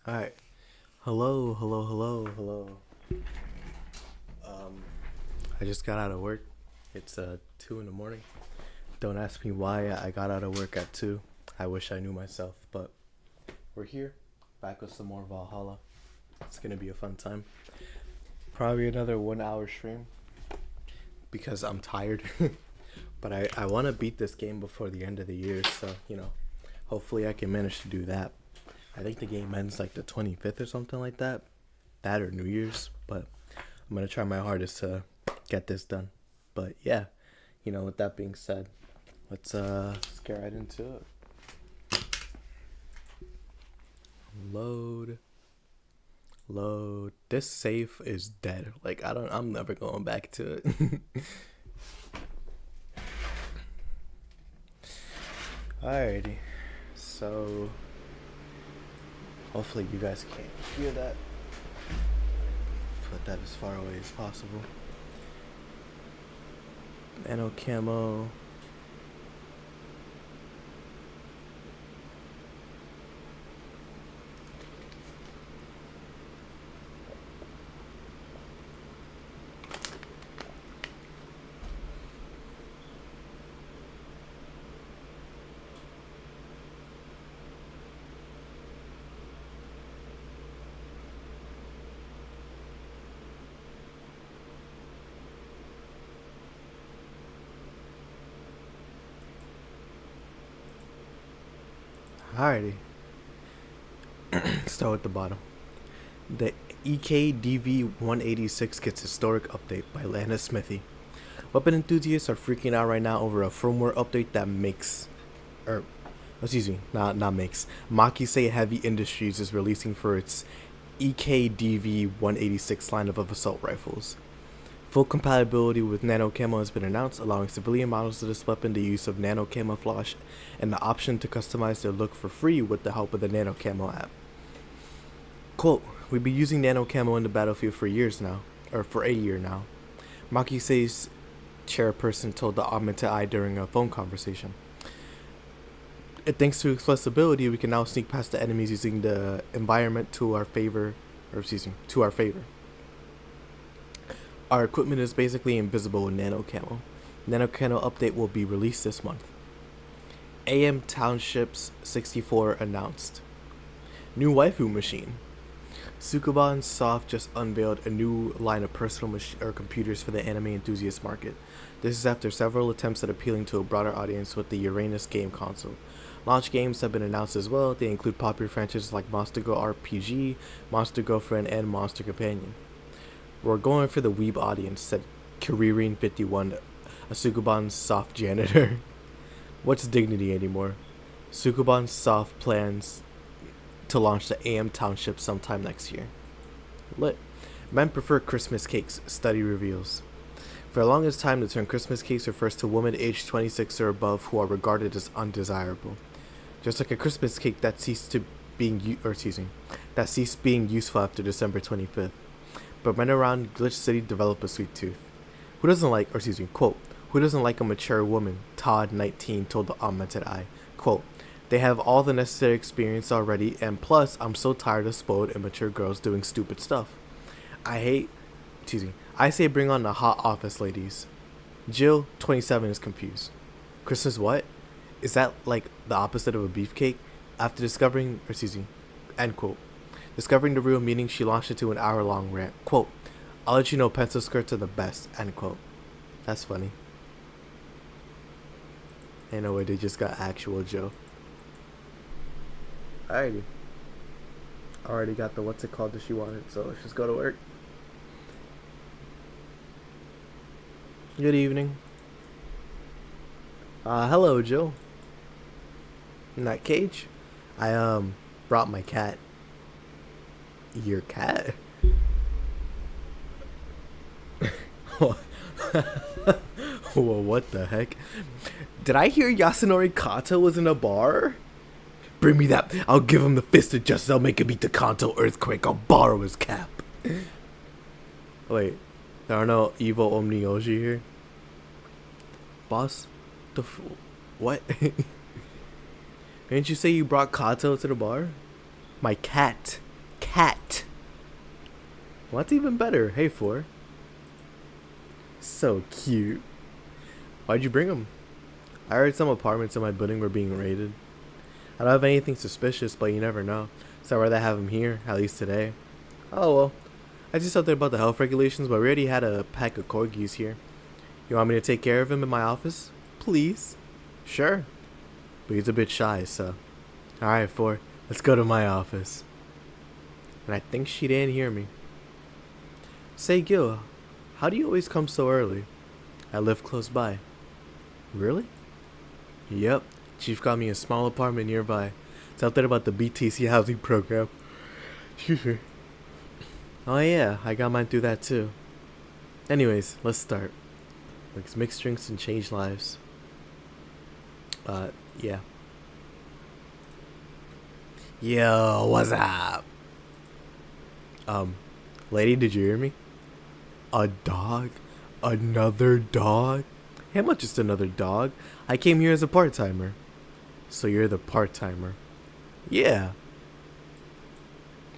Alright. Hello, hello, hello, hello. I just got out of work. It's 2 in the morning. Don't ask me why I got out of work at 2. I wish I knew myself, but we're here. Back with some more Valhalla. It's gonna be a fun time. Probably another 1 hour stream. Because I'm tired. But I wanna beat this game before the end of the year, so hopefully I can manage to do that. I think the game ends like the 25th or something like that. That or New Year's. But I'm going to try my hardest to get this done. But yeah, with that being said, let's get right into it. Load. This safe is dead. I'm never going back to it. Alrighty. So hopefully you guys can't hear that. Put that as far away as possible. Nano camo. Alrighty. Start with the bottom. The EKDV-186 gets historic update by Lana Smithy. Weapon enthusiasts are freaking out right now over a firmware update that Makise Heavy Industries is releasing for its EKDV-186 line of assault rifles. Full compatibility with nano camo has been announced, allowing civilian models of this weapon the use of nano camouflage and the option to customize their look for free with the help of the nano camo app. Quote, "We've been using nano camo in the battlefield for a year now. Makise's chairperson told the Augmented Eye during a phone conversation. Thanks to its flexibility, we can now sneak past the enemies using the environment to our favor. Our equipment is basically invisible in nano camo. Nano camo update will be released this month. AM Townships 64 announced. New waifu machine. Sukuban Soft just unveiled a new line of personal computers for the anime enthusiast market. This is after several attempts at appealing to a broader audience with the Uranus game console. Launch games have been announced as well. They include popular franchises like Monster Go RPG, Monster Girlfriend, and Monster Companion. We're going for the weeb audience, said Kiririne51, a Sukuban Soft janitor. What's dignity anymore? Sukuban Soft plans to launch the AM Township sometime next year. Lit. Men prefer Christmas cakes, study reveals. For the longest time, the term Christmas cakes refers to women aged 26 or above who are regarded as undesirable. Just like a Christmas cake that ceased being useful after December 25th. But men around Glitch City develop a sweet tooth. Who doesn't like a mature woman? Todd, 19, told the Augmented Eye. Quote, "They have all the necessary experience already, and plus, I'm so tired of spoiled, immature girls doing stupid stuff. I say bring on the hot office ladies." Jill, 27, is confused. Christmas what? Is that like the opposite of a beefcake? After end quote. Discovering the real meaning, she launched into an hour-long rant. Quote, "I'll let you know pencil skirts are the best," end quote. That's funny. Ain't no way they just got actual Joe. Alrighty. Already got the what's it called that she wanted, so let's just go to work. Good evening. Hello, Joe. In that cage? I brought my cat. Your cat? Whoa, what the heck? Did I hear Yasunori Kato was in a bar? Bring me that. I'll give him the fist of justice. I'll make him beat the Kanto earthquake. I'll borrow his cap. Wait, there are no evil Omnioji here? Boss? What? Didn't you say you brought Kato to the bar? My cat. cat. What's even better? Hey, 4. So cute. Why'd you bring him? I heard some apartments in my building were being raided. I don't have anything suspicious, but you never know. So I'd rather have him here, at least today. Oh well. I just something about the health regulations, but we already had a pack of corgis here. You want me to take care of him in my office? Please? Sure. But he's a bit shy, so. Alright, 4. Let's go to my office. And I think she didn't hear me. Say, Gil, how do you always come so early? I live close by. Really? Yep. Chief got me a small apartment nearby. Something about the BTC housing program. Oh yeah, I got mine through that too. Anyways, let's start. Let's mix drinks and change lives. Yeah. Yo, what's up? Lady, did you hear me? A dog? Another dog? Hey, I'm not just another dog. I came here as a part-timer. So you're the part-timer. Yeah.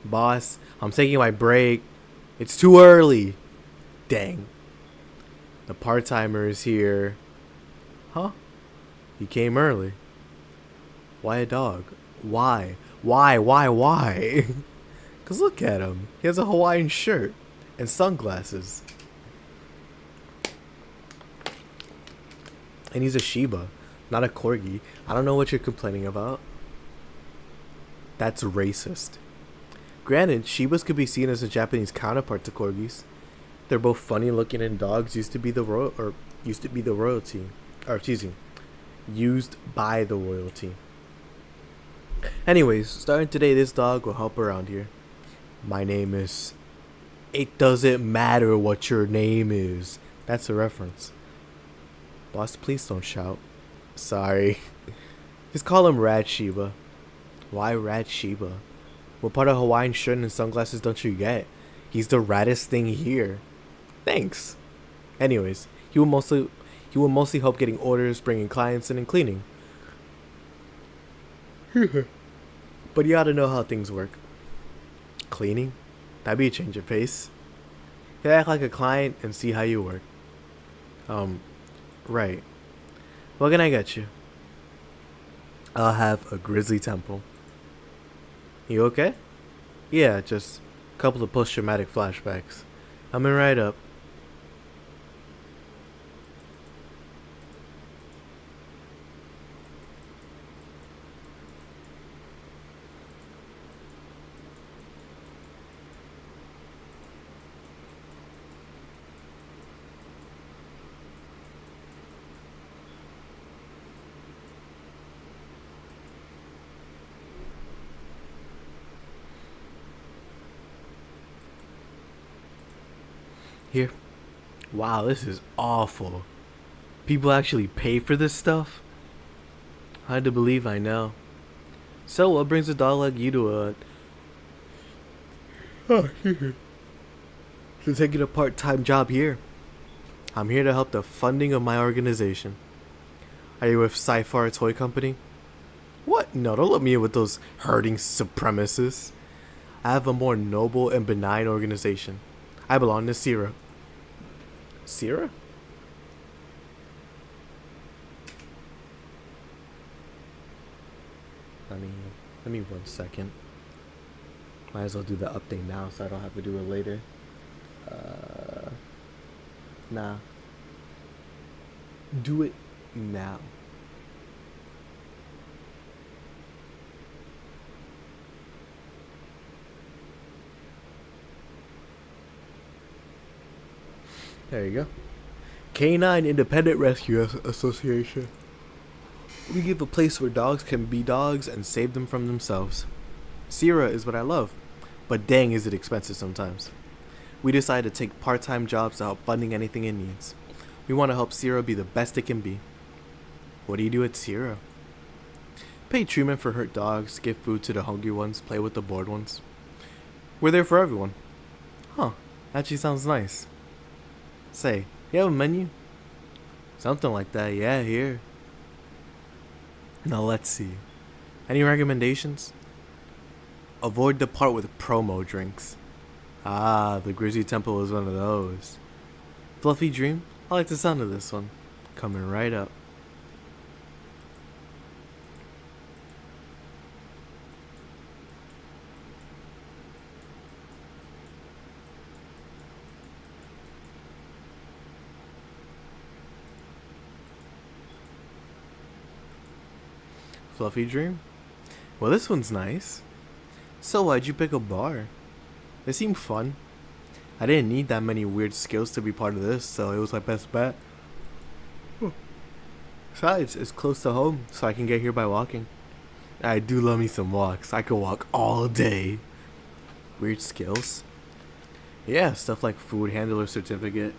Boss, I'm taking my break. It's too early. Dang. The part-timer is here. Huh? He came early. Why a dog? Why? Why? Cause look at him. He has a Hawaiian shirt and sunglasses. And he's a Shiba, not a Corgi. I don't know what you're complaining about. That's racist. Granted, Shibas could be seen as a Japanese counterpart to Corgis. They're both funny looking, and dogs used by the royalty. Anyways, starting today, this dog will help around here. My name is... It doesn't matter what your name is. That's a reference. Boss, please don't shout. Sorry. Just call him Rad Shiba. Why Rad Shiba? What part of Hawaiian shirt and sunglasses don't you get? He's the raddest thing here. Thanks. Anyways, he will mostly help getting orders, bringing clients in, and cleaning. But you oughta know how things work. Cleaning? That'd be a change of pace. He'll act like a client and see how you work. Right. What can I get you? I'll have a grizzly temple. You okay? Yeah, just a couple of post-traumatic flashbacks. Coming right up. Here. Wow, this is awful. People actually pay for this stuff? Hard to believe, I know. So what brings a dog like you to taking a part-time job here? I'm here to help the funding of my organization. Are you with Sci-Fi Toy Company? What? No, don't let me in with those herding supremacists. I have a more noble and benign organization. I belong to Sierra. Sierra? Let me 1 second. Might as well do the update now so I don't have to do it later. Nah. Do it now. There you go. Canine Independent Rescue Association. We give a place where dogs can be dogs and save them from themselves. Sierra is what I love, but dang is it expensive sometimes. We decided to take part-time jobs to help funding anything it needs. We want to help Sierra be the best it can be. What do you do at Sierra? Pay treatment for hurt dogs, give food to the hungry ones, play with the bored ones. We're there for everyone. Huh, actually sounds nice. Say, you have a menu? Something like that, yeah, here. Now let's see. Any recommendations? Avoid the part with promo drinks. Ah, the Grizzly Temple is one of those. Fluffy Dream? I like the sound of this one. Coming right up. Fluffy Dream? Well, this one's nice. So why'd you pick a bar? It seemed fun. I didn't need that many weird skills to be part of this, so it was my best bet. Besides, it's close to home, so I can get here by walking. I do love me some walks. I could walk all day. Weird skills? Yeah, stuff like food handler certificate,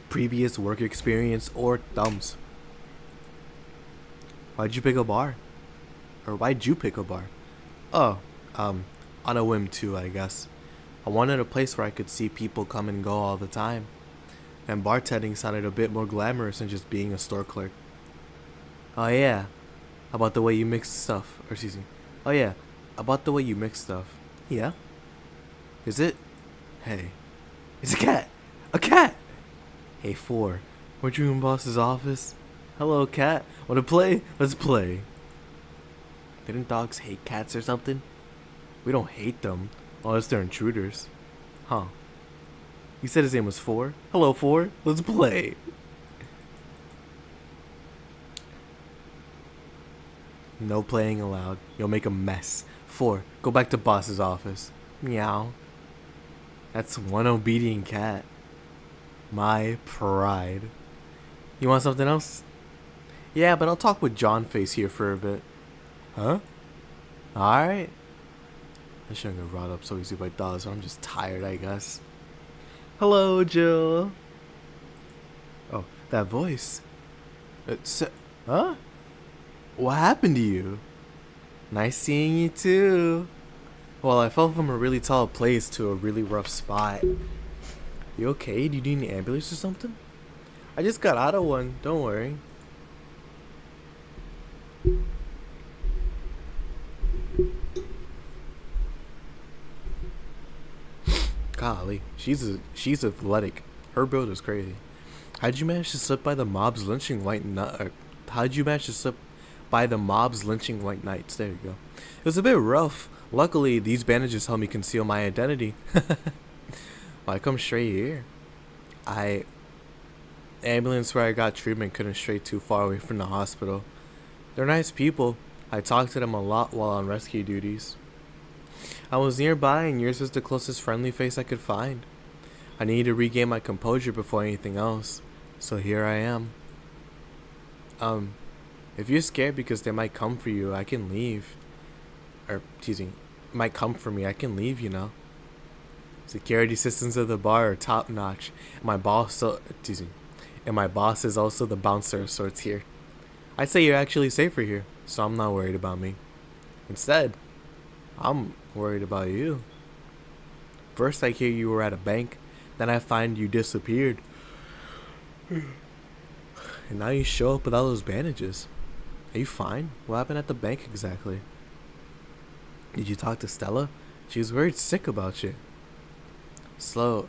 previous work experience, or thumbs. Why'd you pick a bar? Or why'd you pick a bar? Oh, on a whim too, I guess. I wanted a place where I could see people come and go all the time. And bartending sounded a bit more glamorous than just being a store clerk. Oh yeah, about the way you mix stuff. Or excuse me. Oh yeah, about the way you mix stuff. Yeah? Is it? Hey. It's a cat! A cat! Hey, 4. Weren't you in boss's office? Hello, cat. Wanna play? Let's play. Didn't dogs hate cats or something? We don't hate them, unless they're intruders. Huh. You said his name was 4? Hello, 4. Let's play. No playing allowed. You'll make a mess. 4. Go back to boss's office. Meow. That's one obedient cat. My pride. You want something else? Yeah, but I'll talk with John Face here for a bit. Huh? Alright. I shouldn't get brought up so easy by dogs, but I'm just tired, I guess. Hello, Jill. Oh, that voice. Huh? What happened to you? Nice seeing you too. Well, I fell from a really tall place to a really rough spot. You okay? Do you need an ambulance or something? I just got out of one, don't worry. Golly, she's athletic. Her build is crazy. How'd you manage to slip by the mob's lynching white knight? How'd you manage to slip by the mob's lynching white knights? There you go. It was a bit rough. Luckily, these bandages help me conceal my identity. Well, I come straight here. Ambulance where I got treatment couldn't stray too far away from the hospital. They're nice people. I talked to them a lot while on rescue duties. I was nearby and yours was the closest friendly face I could find. I needed to regain my composure before anything else, so here I am. If you're scared because they might come for you, I can leave. Or, excuse me, might come for me, I can leave, you know. Security systems of the bar are top notch. And my boss is also the bouncer of sorts here. I'd say you're actually safer here, so I'm not worried about me. Instead, I'm worried about you. First I hear you were at a bank, then I find you disappeared. And now you show up with all those bandages. Are you fine? What happened at the bank exactly? Did you talk to Stella? She was worried sick about you. Slow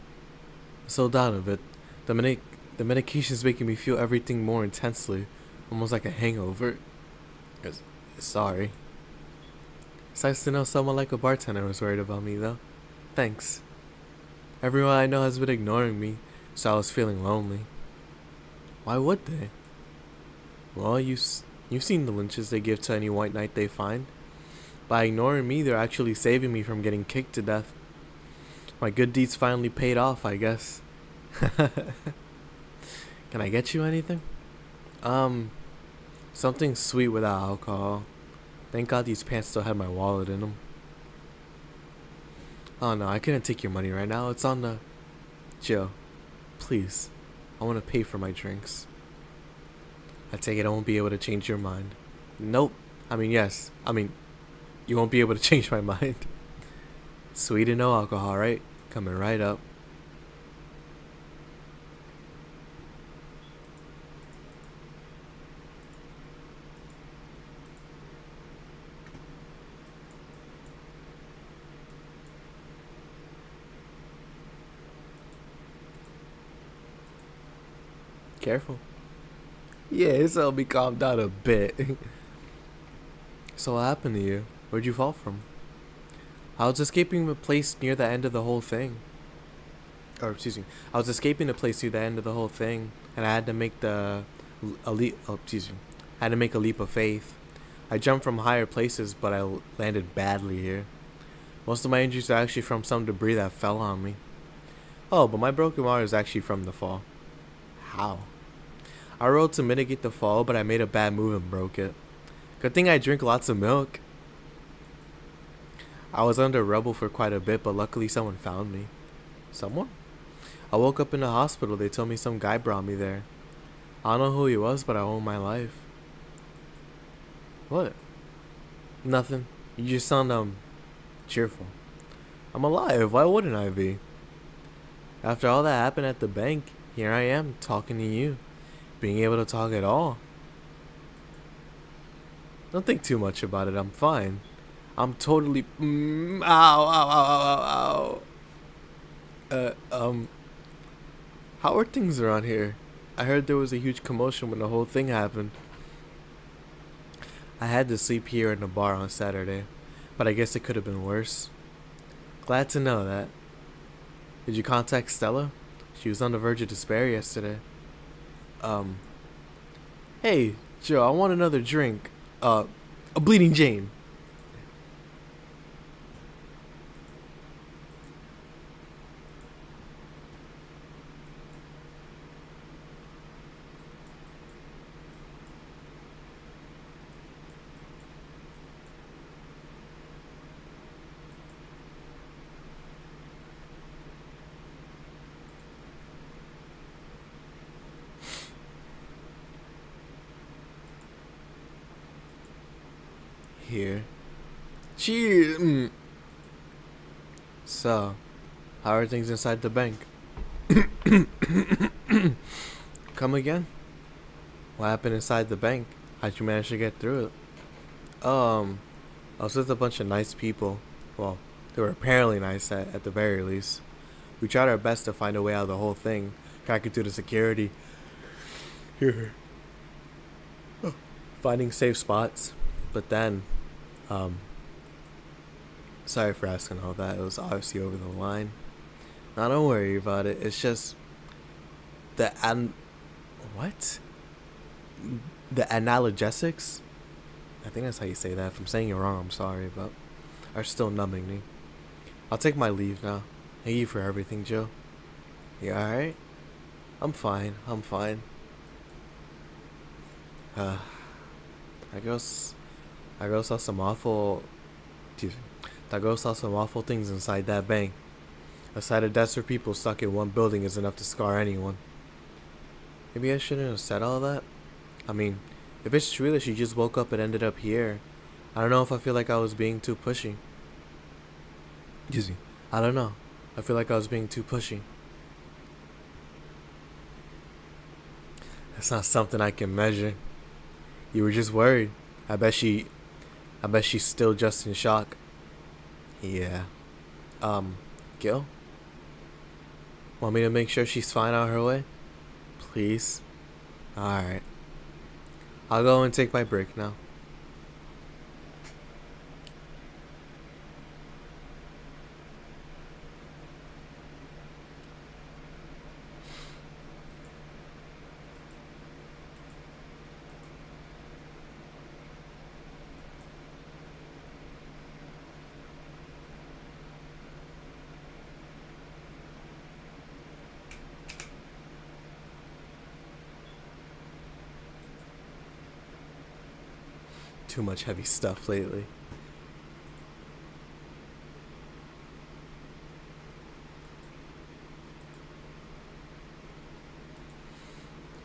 down a bit. The medication's making me feel everything more intensely, almost like a hangover. Sorry. It's nice to know someone like a bartender was worried about me, though. Thanks. Everyone I know has been ignoring me, so I was feeling lonely. Why would they? Well, you've seen the lynches they give to any white knight they find. By ignoring me, they're actually saving me from getting kicked to death. My good deeds finally paid off, I guess. Can I get you anything? Something sweet without alcohol. Thank God these pants still had my wallet in them. Oh no, I couldn't take your money right now. It's on the... Jill, please. I want to pay for my drinks. I take it I won't be able to change your mind. Nope. Yes. You won't be able to change my mind. Sweet and no alcohol, right? Coming right up. Careful. Yeah, it's helped me calm down a bit. So what happened to you? Where'd you fall from? I was escaping the place near the end of the whole thing. Or excuse me, I was escaping the place near the end of the whole thing, and I had to make a leap. Oh, excuse me, I had to make a leap of faith. I jumped from higher places, but I landed badly here. Most of my injuries are actually from some debris that fell on me. Oh, but my broken arm is actually from the fall. How? I rode to mitigate the fall, but I made a bad move and broke it. Good thing I drink lots of milk. I was under rubble for quite a bit, but luckily someone found me. Someone? I woke up in the hospital. They told me some guy brought me there. I don't know who he was, but I owe him my life. What? Nothing. You just sound, cheerful. I'm alive. Why wouldn't I be? After all that happened at the bank, here I am, talking to you. Being able to talk at all. Don't think too much about it. I'm fine. I'm totally... ow, ow, ow, ow, ow. How are things around here? I heard there was a huge commotion when the whole thing happened. I had to sleep here in the bar on Saturday, but I guess it could have been worse. Glad to know that. Did you contact Stella? She was on the verge of despair yesterday. Hey, Joe, I want another drink. A Bleeding Jane. Here. Cheers. So, how are things inside the bank? Come again? What happened inside the bank? How'd you manage to get through it? I was with a bunch of nice people. Well, they were apparently nice at the very least. We tried our best to find a way out of the whole thing, cracking through the security. Here. Finding safe spots. But then, sorry for asking all that. It was obviously over the line. Now don't worry about it. It's just what? The analgesics? I think that's how you say that. If I'm saying it wrong, I'm sorry, but are still numbing me. I'll take my leave now. Thank you for everything, Joe. You alright? I'm fine. That girl saw some awful things inside that bank. A sight of desperate people stuck in one building is enough to scar anyone. Maybe I shouldn't have said all that. I mean, if it's true that she just woke up and ended up here, I don't know if I feel like I was being too pushy. Excuse me. I don't know. I feel like I was being too pushy. That's not something I can measure. You were just worried. I bet she's still just in shock. Yeah. Gil? Want me to make sure she's fine on her way? Please? Alright. I'll go and take my break now. Too much heavy stuff lately.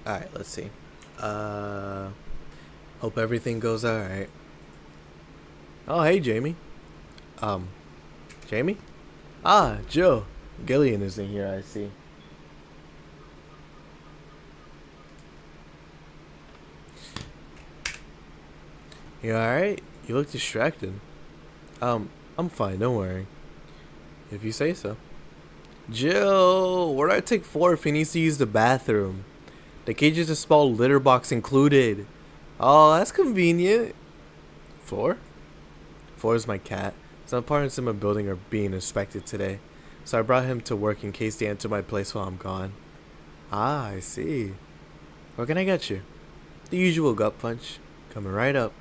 Alright, let's see. Hope everything goes alright. Oh, hey, Jamie. Jamie? Ah, Joe. Gillian is in here, I see. You alright? You look distracted. I'm fine, don't worry. If you say so. Jill, where do I take 4 if he needs to use the bathroom? The cage is a small litter box included. Oh, that's convenient. Four? Four is my cat. Some apartments in my building are being inspected today, so I brought him to work in case they enter my place while I'm gone. Ah, I see. What can I get you? The usual gut punch. Coming right up.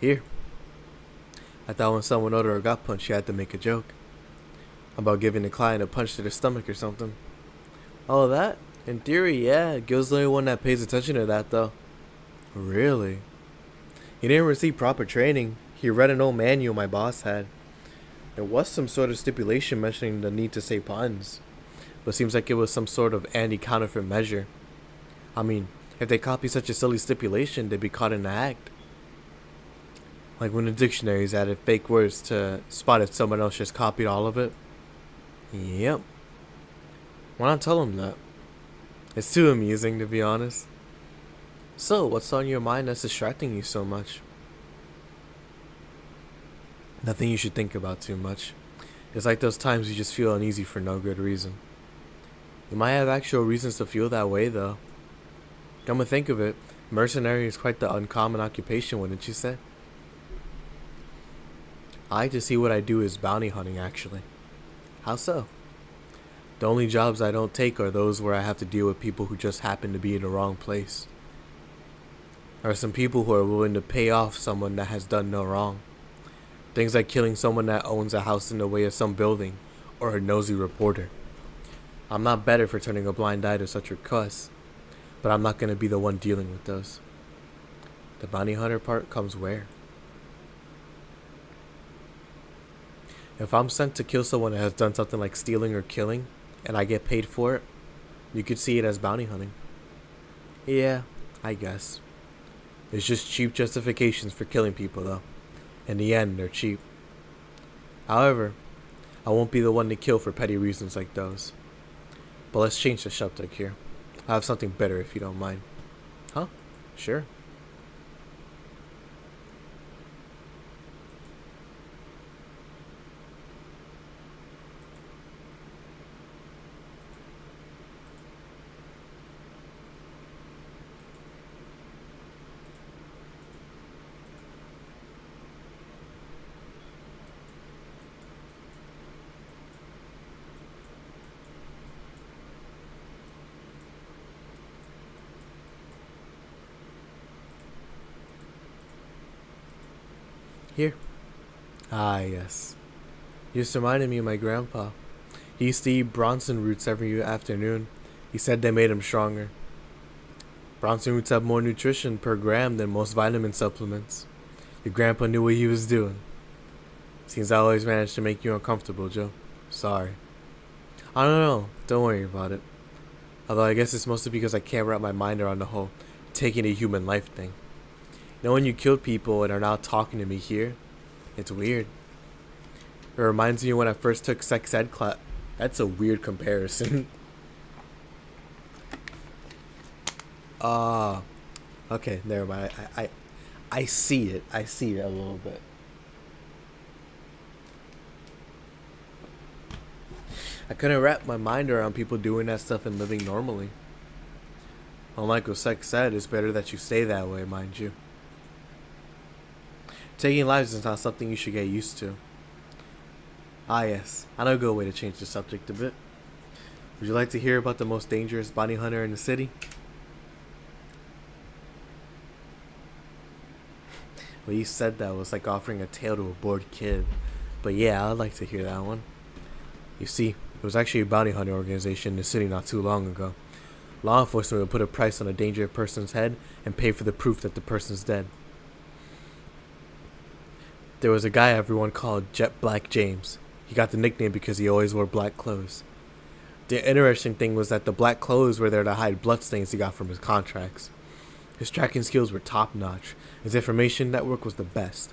Here. I thought when someone ordered a gut punch, you had to make a joke about giving the client a punch to the stomach or something. Oh, that? In theory, yeah. Gil's the only one that pays attention to that, though. Really? He didn't receive proper training. He read an old manual my boss had. There was some sort of stipulation mentioning the need to say puns, but seems like it was some sort of anti-counterfeit measure. I mean, if they copy such a silly stipulation, they'd be caught in the act. Like when the dictionaries added fake words to spot if someone else just copied all of it. Yep. Why not tell them that? It's too amusing, to be honest. So, what's on your mind that's distracting you so much? Nothing you should think about too much. It's like those times you just feel uneasy for no good reason. You might have actual reasons to feel that way, though. Come to think of it, mercenary is quite the uncommon occupation, wouldn't you say? I like to see what I do is bounty hunting, actually. How so? The only jobs I don't take are those where I have to deal with people who just happen to be in the wrong place. There are some people who are willing to pay off someone that has done no wrong. Things like killing someone that owns a house in the way of some building, or a nosy reporter. I'm not better for turning a blind eye to such requests, but I'm not going to be the one dealing with those. The bounty hunter part comes where? If I'm sent to kill someone that has done something like stealing or killing, and I get paid for it, you could see it as bounty hunting. Yeah, I guess. It's just cheap justifications for killing people, though. In the end, they're cheap. However, I won't be the one to kill for petty reasons like those. But let's change the subject here. I have something better if you don't mind. Huh? Sure. Here. Ah, yes. You just reminded me of my grandpa. He used to eat Bronson roots every afternoon. He said they made him stronger. Bronson roots have more nutrition per gram than most vitamin supplements. Your grandpa knew what he was doing. Seems I always managed to make you uncomfortable, Joe. Sorry. I don't know. Don't worry about it. Although I guess it's mostly because I can't wrap my mind around the whole taking a human life thing. You know, when you killed people and are now talking to me here, it's weird. It reminds me of when I first took sex ed class. That's a weird comparison. Okay, never mind. I see it. I see it a little bit. I couldn't wrap my mind around people doing that stuff and living normally. Unlike what sex ed, it's better that you stay that way, mind you. Taking lives is not something you should get used to. Ah yes, I know a good way to change the subject a bit. Would you like to hear about the most dangerous bounty hunter in the city? Well, you said that was like offering a tale to a bored kid. But yeah, I'd like to hear that one. You see, it was actually a bounty hunter organization in the city not too long ago. Law enforcement would put a price on a dangerous person's head and pay for the proof that the person's dead. There was a guy everyone called Jet Black James. He got the nickname because he always wore black clothes. The interesting thing was that the black clothes were there to hide bloodstains he got from his contracts. His tracking skills were top-notch. His information network was the best.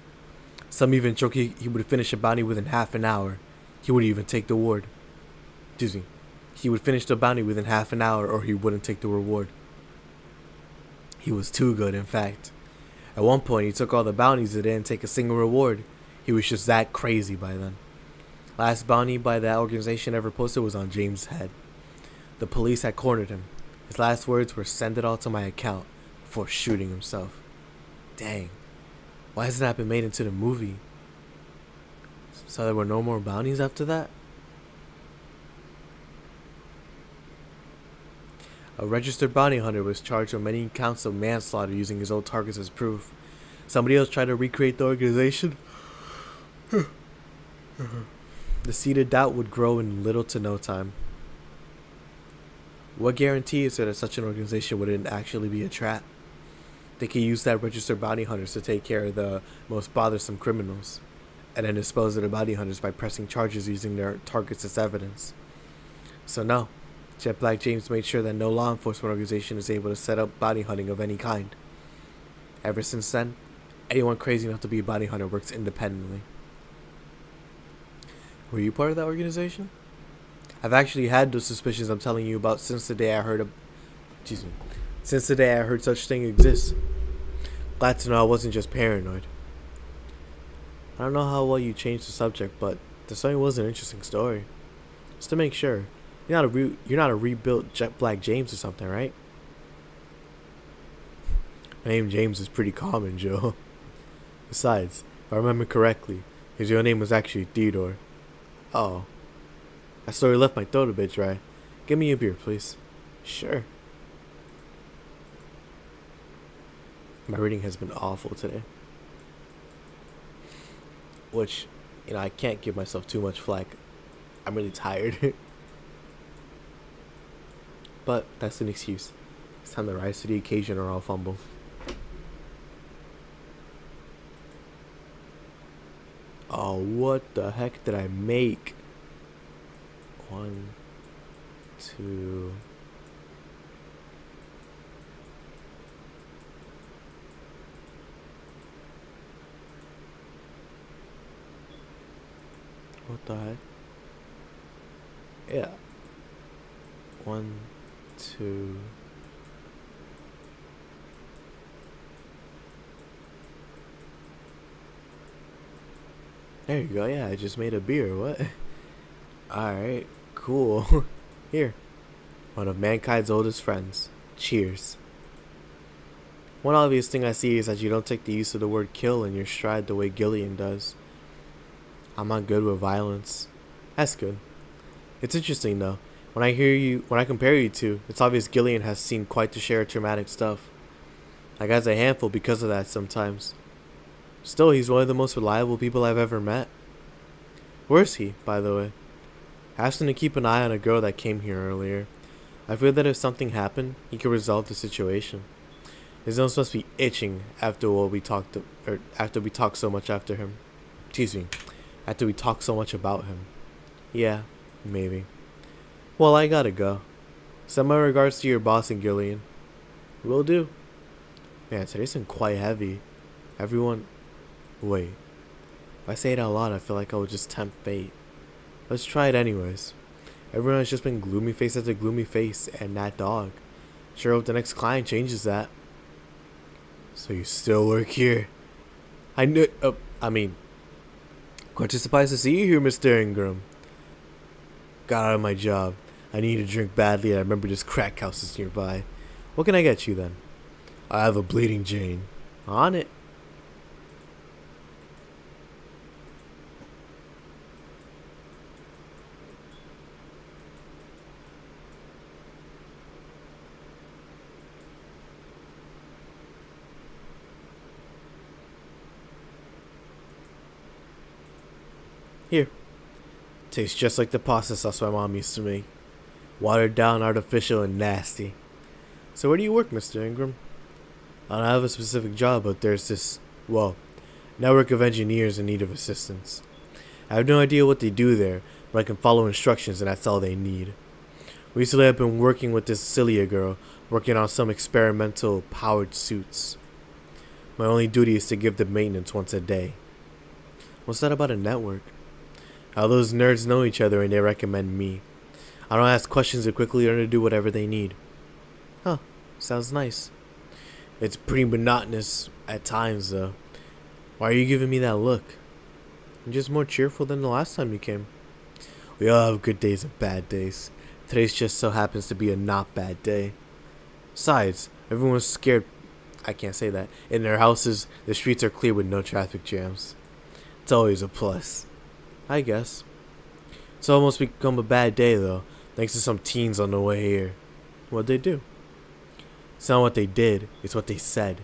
Some even joke he would finish a bounty within half an hour. He wouldn't even take the reward. Excuse me. He would finish the bounty within half an hour or he wouldn't take the reward. He was too good, in fact. At one point, he took all the bounties and didn't take a single reward. He was just that crazy by then. Last bounty by that organization ever posted was on James' head. The police had cornered him. His last words were, "Send it all to my account," before shooting himself. Dang. Why hasn't that been made into the movie? So there were no more bounties after that? A registered bounty hunter was charged with many counts of manslaughter using his old targets as proof. Somebody else tried to recreate the organization. The seed of doubt would grow in little to no time. What guarantee is there that such an organization wouldn't actually be a trap? They could use that registered bounty hunters to take care of the most bothersome criminals, and then dispose of the bounty hunters by pressing charges using their targets as evidence. So no, Jet Black James made sure that no law enforcement organization is able to set up bounty hunting of any kind. Ever since then, anyone crazy enough to be a bounty hunter works independently. Were you part of that organization? I've actually had those suspicions I'm telling you about since the day I heard such thing exists. Glad to know I wasn't just paranoid. I don't know how well you changed the subject, but the story was an interesting story. Just to make sure, you're not a rebuilt Jet Black James or something, right? My name James is pretty common, Joe. Besides, if I remember correctly, his real name was actually Theodore. Oh. That story left my throat a bit dry. Give me a beer, please. Sure. My reading has been awful today. Which, I can't give myself too much flack. I'm really tired. But that's an excuse. It's time to rise to the occasion or I'll fumble. Oh, what the heck did I make? 1, 2. What the heck? Yeah. 1, 2. There you go. Yeah, I just made a beer. What? Alright, cool. Here. One of mankind's oldest friends. Cheers. One obvious thing I see is that you don't take the use of the word kill in your stride the way Gillian does. I'm not good with violence. That's good. It's interesting though. When I compare you two, it's obvious Gillian has seen quite the share of traumatic stuff. That guy's a handful because of that sometimes. Still, he's one of the most reliable people I've ever met. Where's he, by the way? I asked him to keep an eye on a girl that came here earlier. I feel that if something happened, he could resolve the situation. His nose must be itching after we talked so much after him. Excuse me. After we talked so much about him. Yeah, maybe. Well, I gotta go. Send my regards to your boss and Gillian. Will do. Man, today's been quite heavy. Everyone... Wait. If I say it out loud, I feel like I would just tempt fate. Let's try it anyways. Everyone has just been gloomy face after gloomy face, and that dog. Sure hope the next client changes that. So you still work here? Quite surprised to see you here, Mr. Ingram. Got out of my job. I need a drink badly, and I remember this crack house is nearby. What can I get you then? I have a bleeding Jane. On it. Here. Tastes just like the pasta sauce my mom used to make. Watered down, artificial, and nasty. So where do you work, Mr. Ingram? I don't have a specific job, but there's this, network of engineers in need of assistance. I have no idea what they do there, but I can follow instructions and that's all they need. Recently I've been working with this Celia girl, working on some experimental powered suits. My only duty is to give them maintenance once a day. What's that about a network? How those nerds know each other and they recommend me. I don't ask questions, to quickly learn to do whatever they need. Huh, sounds nice. It's pretty monotonous at times, though. Why are you giving me that look? I'm just more cheerful than the last time you came. We all have good days and bad days. Today's just so happens to be a not bad day. Besides, everyone's scared. I can't say that. In their houses, the streets are clear with no traffic jams. It's always a plus. I guess. It's almost become a bad day, though, thanks to some teens on the way here. What'd they do? It's not what they did, it's what they said.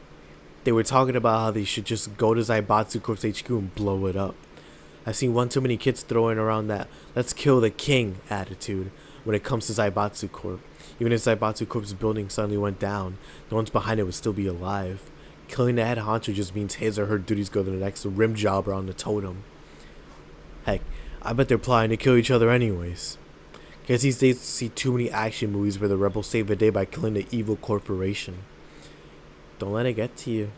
They were talking about how they should just go to Zaibatsu Corp's HQ and blow it up. I've seen one too many kids throwing around that "let's kill the king" attitude when it comes to Zaibatsu Corp. Even if Zaibatsu Corp's building suddenly went down, the ones behind it would still be alive. Killing the head honcho just means his or her duties go to the next rim jobber on the totem. Heck, I bet they're planning to kill each other anyways. Guess these days see too many action movies where the rebels save the day by killing the evil corporation. Don't let it get to you.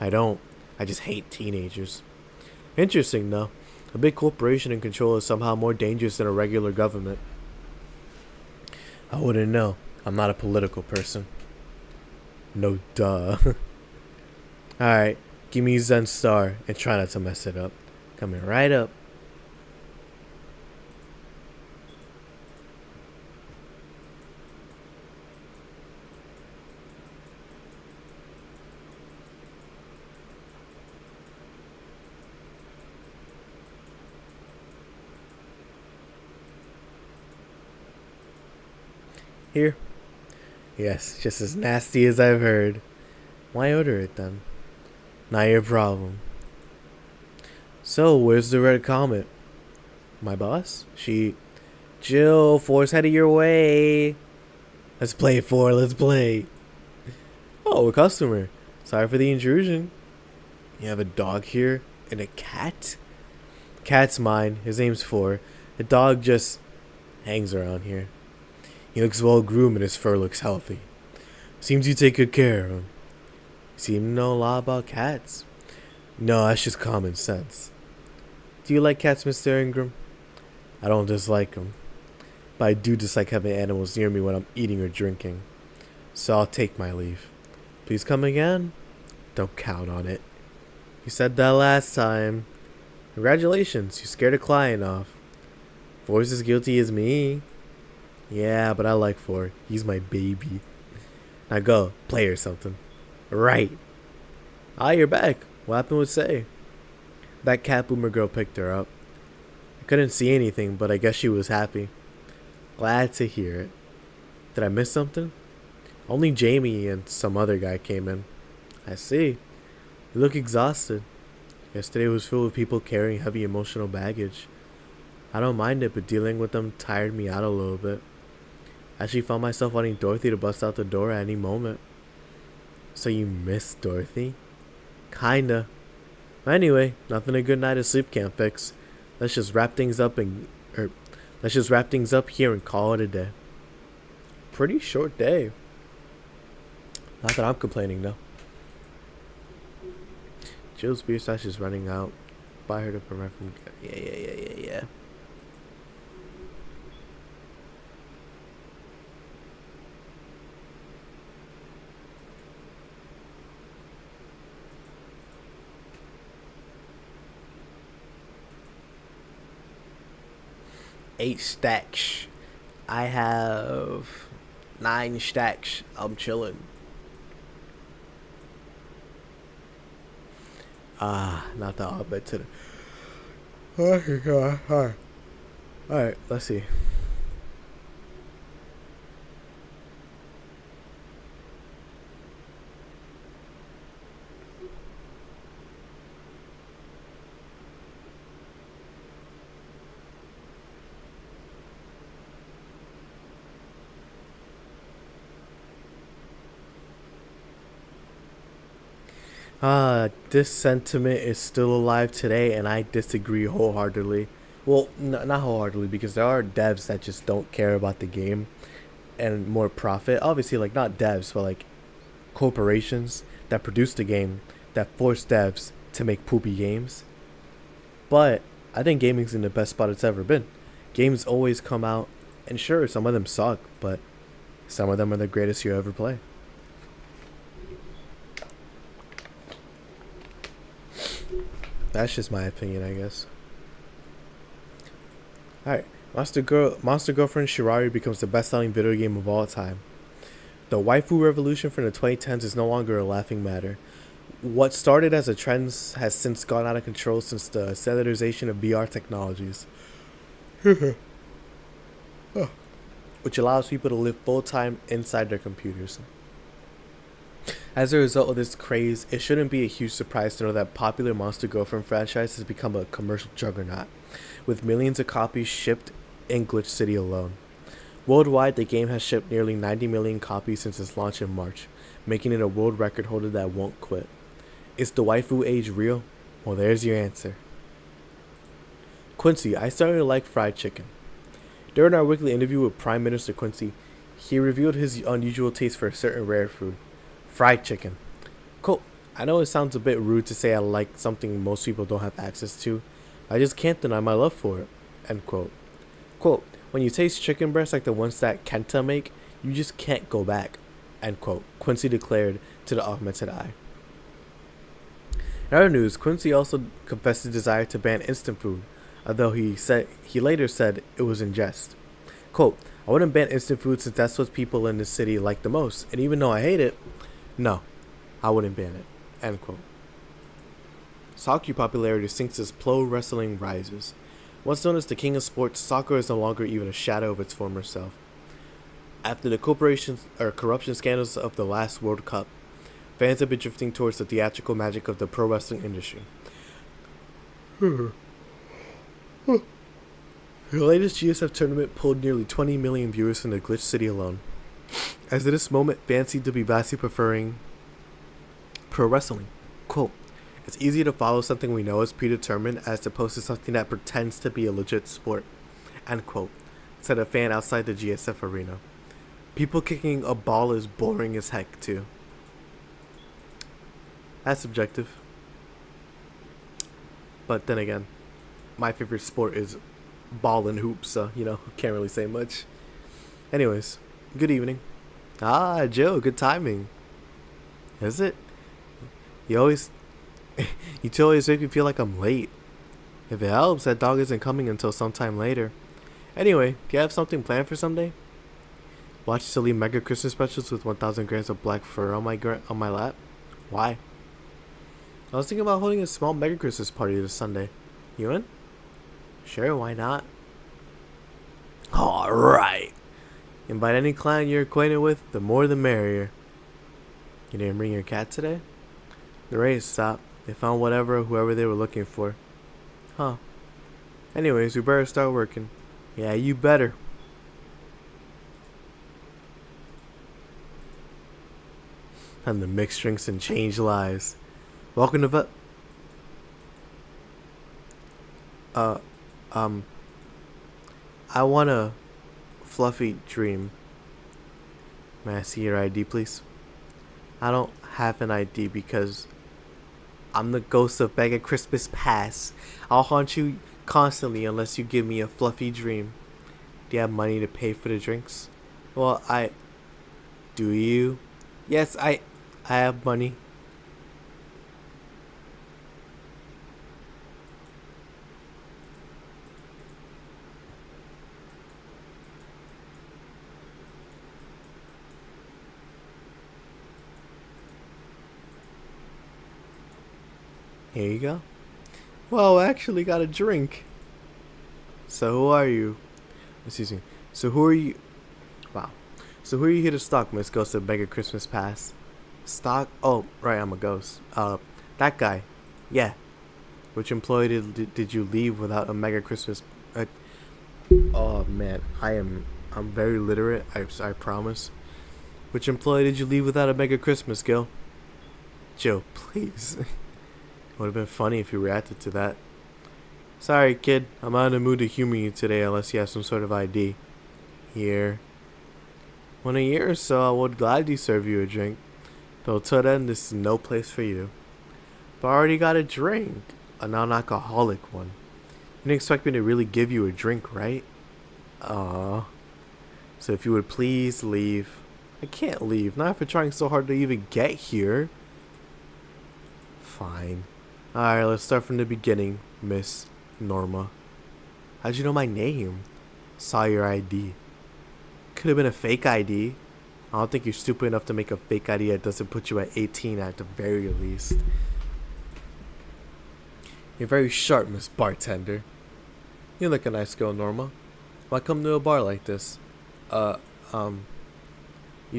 I don't. I just hate teenagers. Interesting though. A big corporation in control is somehow more dangerous than a regular government. I wouldn't know. I'm not a political person. No duh. Alright, give me Zen Star and try not to mess it up. Coming right up. Here? Yes, just as nasty as I've heard. Why order it then? Not your problem. So, where's the red comet? My boss? She... Jill, force headed your way. Let's play, let's play. Oh, a customer. Sorry for the intrusion. You have a dog here and a cat? Cat's mine. His name's Four. The dog just hangs around here. He looks well groomed and his fur looks healthy. Seems you take good care of him. You seem to know a lot about cats. No, that's just common sense. Do you like cats, Mr. Ingram? I don't dislike them. But I do dislike having animals near me when I'm eating or drinking. So I'll take my leave. Please come again? Don't count on it. You said that last time. Congratulations, you scared a client off. Four's as guilty as me. Yeah, but I like Four. He's my baby. Now go, play or something. Right. Ah, you're back. What happened with Say? That cat boomer girl picked her up. I couldn't see anything, but I guess she was happy. Glad to hear it. Did I miss something? Only Jamie and some other guy came in. I see. You look exhausted. Yesterday was filled with people carrying heavy emotional baggage. I don't mind it, but dealing with them tired me out a little bit. I actually found myself wanting Dorothy to bust out the door at any moment. So you miss Dorothy? Kinda. Anyway, nothing a good night of sleep can't fix. Let's just wrap things up here and call it a day. Pretty short day. Not that I'm complaining though. Jill's beer stash is running out. Buy her to prevent from. Yeah. Eight stacks. I have 9 stacks. I'm chilling. Not the I'll bet to the. Alright, let's see. This sentiment is still alive today, and I disagree wholeheartedly. Well, not wholeheartedly, because there are devs that just don't care about the game and more profit. Obviously, like, not devs, but like corporations that produce the game that force devs to make poopy games. But I think gaming's in the best spot it's ever been. Games always come out, and sure, some of them suck, but some of them are the greatest you ever play. That's just my opinion, I guess. Alright. Monster Girlfriend Shirari becomes the best-selling video game of all time. The waifu revolution from the 2010s is no longer a laughing matter. What started as a trend has since gone out of control since the standardization of VR technologies, which allows people to live full-time inside their computers. As a result of this craze, it shouldn't be a huge surprise to know that popular Monster Girlfriend franchise has become a commercial juggernaut, with millions of copies shipped in Glitch City alone. Worldwide, the game has shipped nearly 90 million copies since its launch in March, making it a world record holder that won't quit. Is the waifu age real? Well, there's your answer. Quincy, I started to like fried chicken. During our weekly interview with Prime Minister Quincy, he revealed his unusual taste for a certain rare food, fried chicken. Cool. I know it sounds a bit rude to say I like something most people don't have access to. I just can't deny my love for it. End quote. Quote, when you taste chicken breasts like the ones that Kenta make, you just can't go back. End quote. Quincy declared to the Augmented Eye. In other news, Quincy also confessed his desire to ban instant food, although he later said it was in jest. Quote, I wouldn't ban instant food since that's what people in the city like the most, and even though I hate it, no, I wouldn't ban it. End quote. Soccer popularity sinks as pro wrestling rises. Once known as the king of sports, soccer is no longer even a shadow of its former self. After the corruption scandals of the last World Cup, fans have been drifting towards the theatrical magic of the pro wrestling industry. The latest GSF tournament pulled nearly 20 million viewers from the Glitch City alone. As of this moment, fans seem to be vastly preferring pro wrestling. Quote, it's easier to follow something we know is predetermined as opposed to something that pretends to be a legit sport. End quote, said a fan outside the GSF arena. People kicking a ball is boring as heck too. That's subjective. But then again, my favorite sport is ball and hoops, so, can't really say much. Anyways, good evening. Ah, Joe, good timing. Is it? You two always make me feel like I'm late. If it helps, that dog isn't coming until sometime later. Anyway, do you have something planned for someday? Watch silly mega Christmas specials with 1,000 grams of black fur on my lap? Why? I was thinking about holding a small mega Christmas party this Sunday. You in? Sure, why not? Alright. Invite any client you're acquainted with, the more the merrier. You didn't bring your cat today? The race stopped. They found whoever they were looking for. Huh. Anyways, we better start working. Yeah, you better. Time to mix drinks and change lives. Welcome to I want a fluffy dream. May I see your ID, please? I don't have an ID because I'm the ghost of Mega Christmas Past. I'll haunt you constantly unless you give me a fluffy dream. Do you have money to pay for the drinks? Well, do you? Yes, I have money. Here you go. Well, I actually got a drink. So who are you? Excuse me. So who are you? Wow. So who are you here to stalk, Miss Ghost of Mega Christmas Past? Stalk? Oh, right, I'm a ghost. That guy. Yeah. Which employee did you leave without a Mega Christmas? Oh man, I'm very literate. I promise. Which employee did you leave without a Mega Christmas, Gil? Joe, please. Would have been funny if you reacted to that. Sorry, kid. I'm not in the mood to humor you today unless you have some sort of ID. Here. In a year or so, I would gladly serve you a drink. Though till then, this is no place for you. But I already got a drink. A non-alcoholic one. You didn't expect me to really give you a drink, right? Aww. So if you would please leave. I can't leave. Not after trying so hard to even get here. Fine. Alright, let's start from the beginning, Miss Norma. How'd you know my name? Saw your ID. Could have been a fake ID. I don't think you're stupid enough to make a fake ID that doesn't put you at 18 at the very least. You're very sharp, Miss Bartender. You look a nice girl, Norma. Why come to a bar like this? You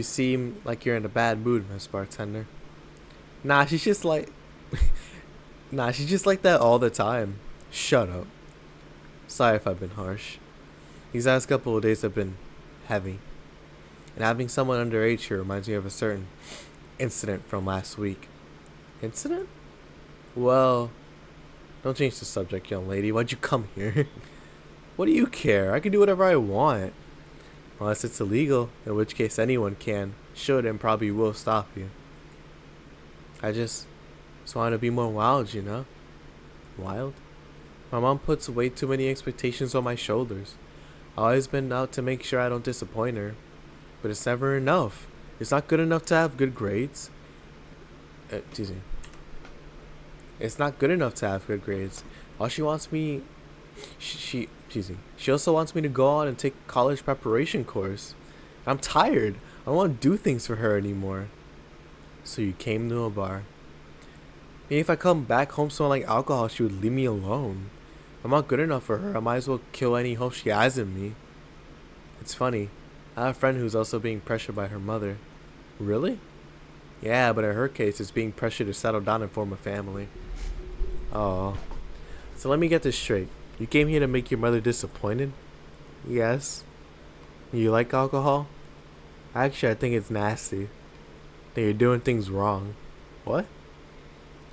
seem like you're in a bad mood, Miss Bartender. Nah, she's just like... Nah, she's just like that all the time. Shut up. Sorry if I've been harsh. These last couple of days have been heavy. And having someone underage here reminds me of a certain incident from last week. Incident? Well, don't change the subject, young lady. Why'd you come here? What do you care? I can do whatever I want. Unless it's illegal, in which case anyone can, should, and probably will stop you. I just want to be more wild, you know? Wild? My mom puts way too many expectations on my shoulders. I've always been out to make sure I don't disappoint her. But it's never enough. It's not good enough to have good grades. Excuse me. It's not good enough to have good grades. All she wants me... She also wants me to go on and take a college preparation course. I'm tired. I don't want to do things for her anymore. So you came to a bar. Maybe if I come back home smelling like alcohol, she would leave me alone. I'm not good enough for her. I might as well kill any hope she has in me. It's funny. I have a friend who's also being pressured by her mother. Really? Yeah, but in her case, it's being pressured to settle down and form a family. Oh. So let me get this straight. You came here to make your mother disappointed? Yes. You like alcohol? Actually, I think it's nasty. That you're doing things wrong. What?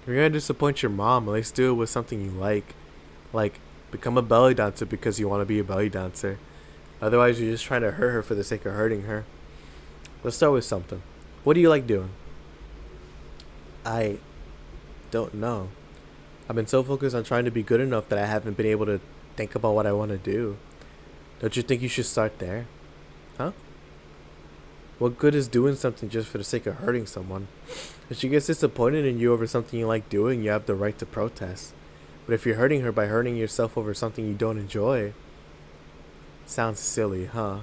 If you're gonna disappoint your mom, at least do it with something you like. Like, become a belly dancer because you want to be a belly dancer. Otherwise, you're just trying to hurt her for the sake of hurting her. Let's start with something. What do you like doing? I don't know. I've been so focused on trying to be good enough that I haven't been able to think about what I want to do. Don't you think you should start there? Huh? What good is doing something just for the sake of hurting someone? If she gets disappointed in you over something you like doing, you have the right to protest. But if you're hurting her by hurting yourself over something you don't enjoy... Sounds silly, huh?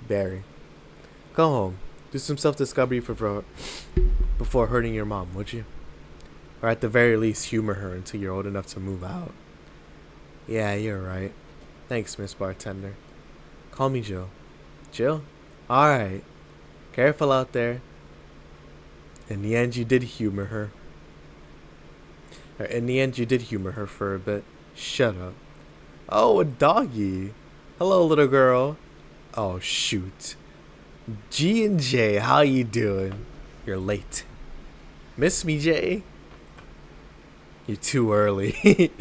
Barry. Go home. Do some self-discovery before hurting your mom, would you? Or at the very least, humor her until you're old enough to move out. Yeah, you're right. Thanks, Miss Bartender. Call me Jill. Jill? Alright. Careful out there. In the end, you did humor her. For a bit. Shut up. Oh, a doggy. Hello, little girl. Oh, shoot. G and J, how you doing? You're late. Miss me, Jay? You're too early.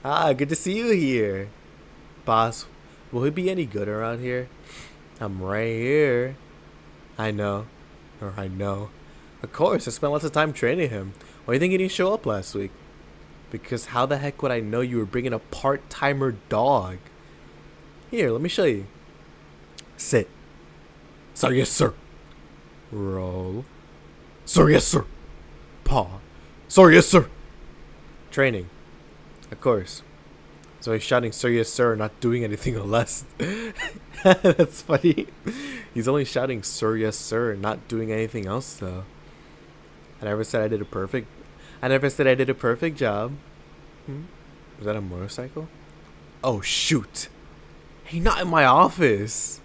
Good to see you here. Boss, will he be any good around here? I'm right here. I know. Of course, I spent lots of time training him. Why do you think he didn't show up last week? Because how the heck would I know you were bringing a part-timer dog? Here, let me show you. Sit. Sir, yes, sir. Roll. Sir, yes, sir. Paw. Sir, yes, sir. Training. Of course. So he's shouting, sir, yes, sir, not doing anything unless... That's funny. He's only shouting, sir, yes, sir, not doing anything else, though. I never said I did a perfect job. Was that a motorcycle? Oh, shoot. Hey, not in my office.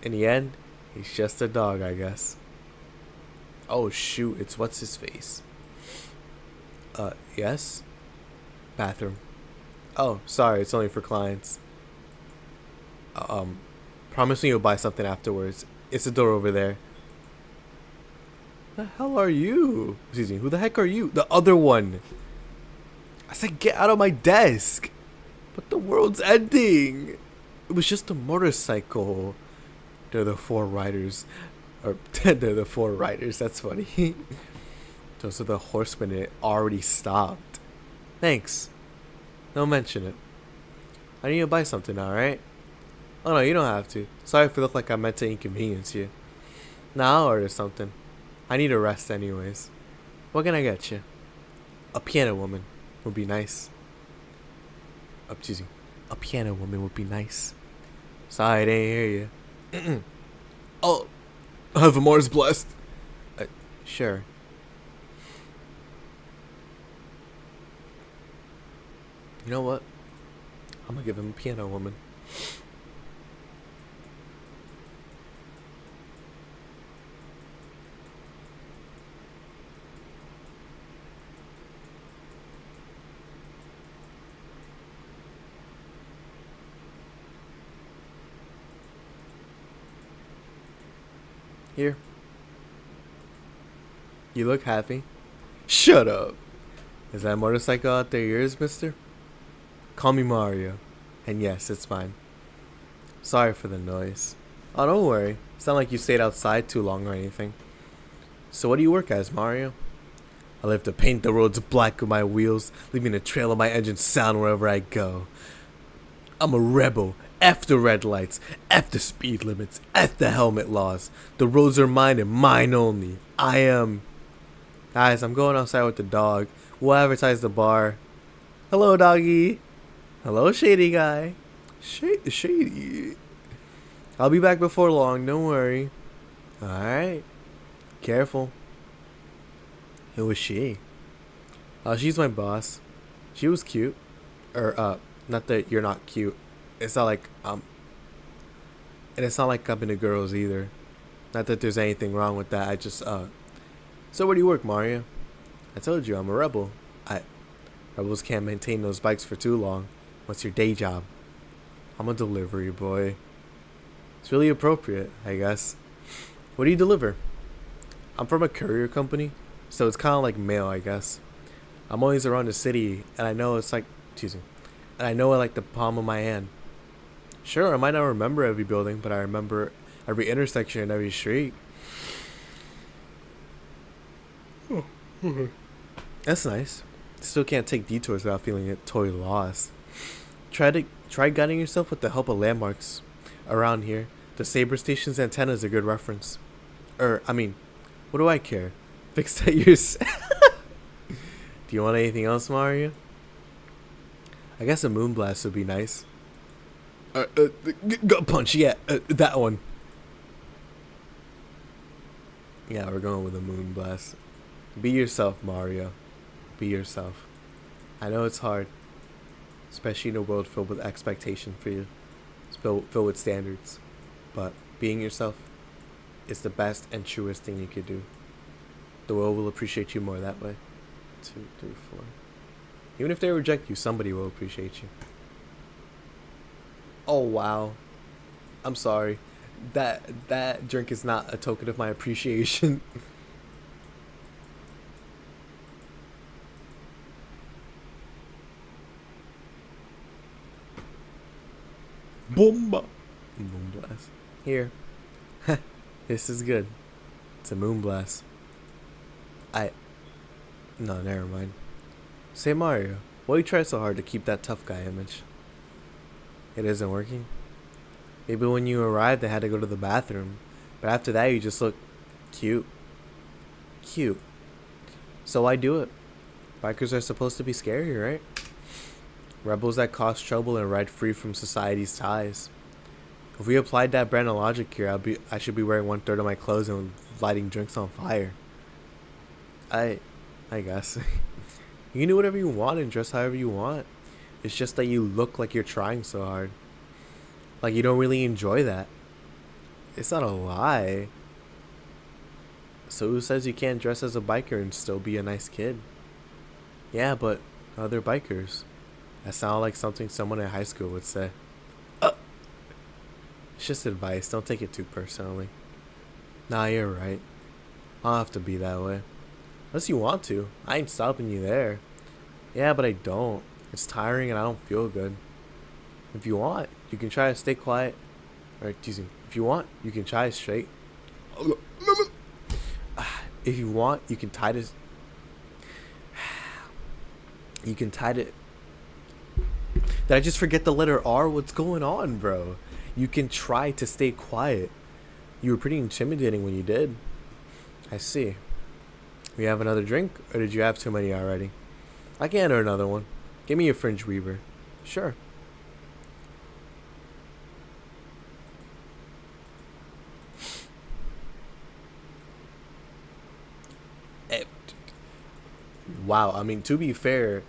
In the end, he's just a dog, I guess. Oh, shoot. It's what's his face. Yes? Bathroom. Oh, sorry. It's only for clients. Promise me you'll buy something afterwards. It's the door over there. The hell are you? Excuse me. Who the heck are you? The other one. I said get out of my desk. But the world's ending. It was just a motorcycle. They're the four riders. Or they're the four riders. That's funny. Those are the horsemen. It already stopped. Thanks. Don't mention it. I need to buy something now, right? Oh no, you don't have to. Sorry if it looked like I meant to inconvenience you. Nah, I'll order something. I need a rest anyways. What can I get you? A piano woman would be nice. Excuse me. A piano woman would be nice. Sorry, I didn't hear you. Oh, have Mars blessed. Sure. You know what? I'm gonna give him a piano woman. Here. You look happy. Shut up. Is that motorcycle out there yours, mister? Call me Mario. And yes, it's mine. Sorry for the noise. Oh, don't worry. It's not like you stayed outside too long or anything. So what do you work as, Mario? I live to paint the roads black with my wheels, leaving a trail of my engine sound wherever I go. I'm a rebel. F the red lights. F the speed limits. F the helmet laws. The roads are mine and mine only. I am... Guys, I'm going outside with the dog. We'll advertise the bar. Hello, doggy. Hello, shady guy. Shady. I'll be back before long, don't worry. Alright. Careful. Who was she? Oh, she's my boss. She was cute. Not that you're not cute. It's not like, and it's not like I'm into girls either. Not that there's anything wrong with that. I just, So where do you work, Mario? I told you, I'm a rebel. Rebels can't maintain those bikes for too long. What's your day job? I'm a delivery boy. It's really appropriate, I guess. What do you deliver? I'm from a courier company, so it's kind of like mail, I guess. I'm always around the city, and I know it's like, and I know it like the palm of my hand. Sure, I might not remember every building, but I remember every intersection and every street. That's nice. Still can't take detours without feeling totally lost. Try guiding yourself with the help of landmarks around here. The Saber Station's antenna is a good reference. What do I care? Fix that yourself. Do you want anything else, Mario? I guess a moonblast would be nice. Gut punch, yeah, that one. Yeah, we're going with a moonblast. Be yourself, Mario. Be yourself. I know it's hard, especially in a world filled with expectation for you, filled with standards. But being yourself is the best and truest thing you could do. The world will appreciate you more that way. 2, 3, 4. Even if they reject you, somebody will appreciate you. Oh wow. I'm sorry. That drink is not a token of my appreciation. Bomba. Moonblast. Here. This is good. It's a moonblast. No, never mind. Say, Mario, why you try so hard to keep that tough guy image? It isn't working? Maybe when you arrived they had to go to the bathroom, but after that you just look cute. Cute. So why do it? Bikers are supposed to be scary, right? Rebels that cause trouble and ride free from society's ties. If we applied that brand of logic here, I should be wearing 1/3 of my clothes and lighting drinks on fire. I guess. You can do whatever you want and dress however you want. It's just that you look like you're trying so hard. Like you don't really enjoy that. It's not a lie. So who says you can't dress as a biker and still be a nice kid? Yeah, but other bikers. That sounds like something someone in high school would say. It's just advice. Don't take it too personally. Nah, you're right. I'll have to be that way. Unless you want to. I ain't stopping you there. Yeah, but I don't. It's tiring and I don't feel good. If you want, you can try to stay quiet. Or, excuse me. If you want, you can try straight. If you want, you can tie this. You can tie it. Did I just forget the letter R? What's going on, bro? You can try to stay quiet. You were pretty intimidating when you did. I see. We have another drink, or did you have too many already? I can enter another one. Give me a fringe weaver. Sure. Eh, Wow, I mean, to be fair,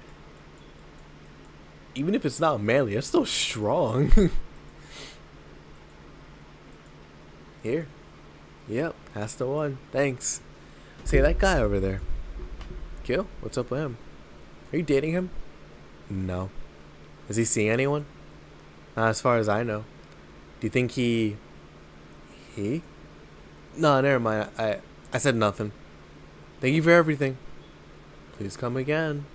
even if it's not manly, it's still strong. Here. Yep, that's the one. Thanks. See that guy over there. Kill? What's up with him? Are you dating him? No. Is he seeing anyone? Not as far as I know. Do you think he... He? No, never mind. I said nothing. Thank you for everything. Please come again.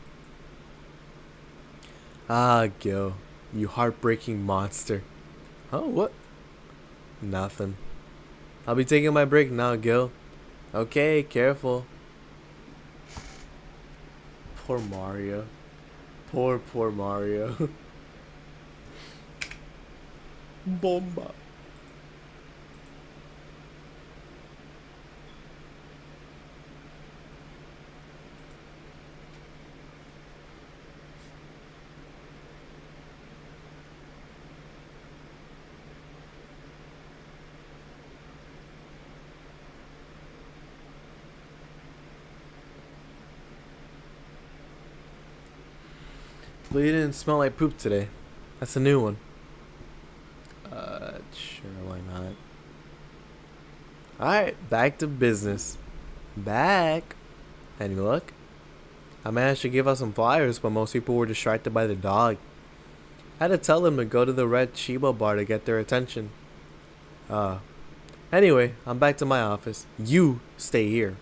Ah, Gil. You heartbreaking monster. Oh, what? Nothing. I'll be taking my break now, Gil. Okay, careful. Poor Mario. Poor Mario. Bomba. Well, you didn't smell like poop today. That's a new one. Sure, why not? Alright, back to business. Back. Any luck? I managed to give out some flyers, but most people were distracted by the dog. I had to tell them to go to the Red Chiba bar to get their attention. Anyway, I'm back to my office. You stay here.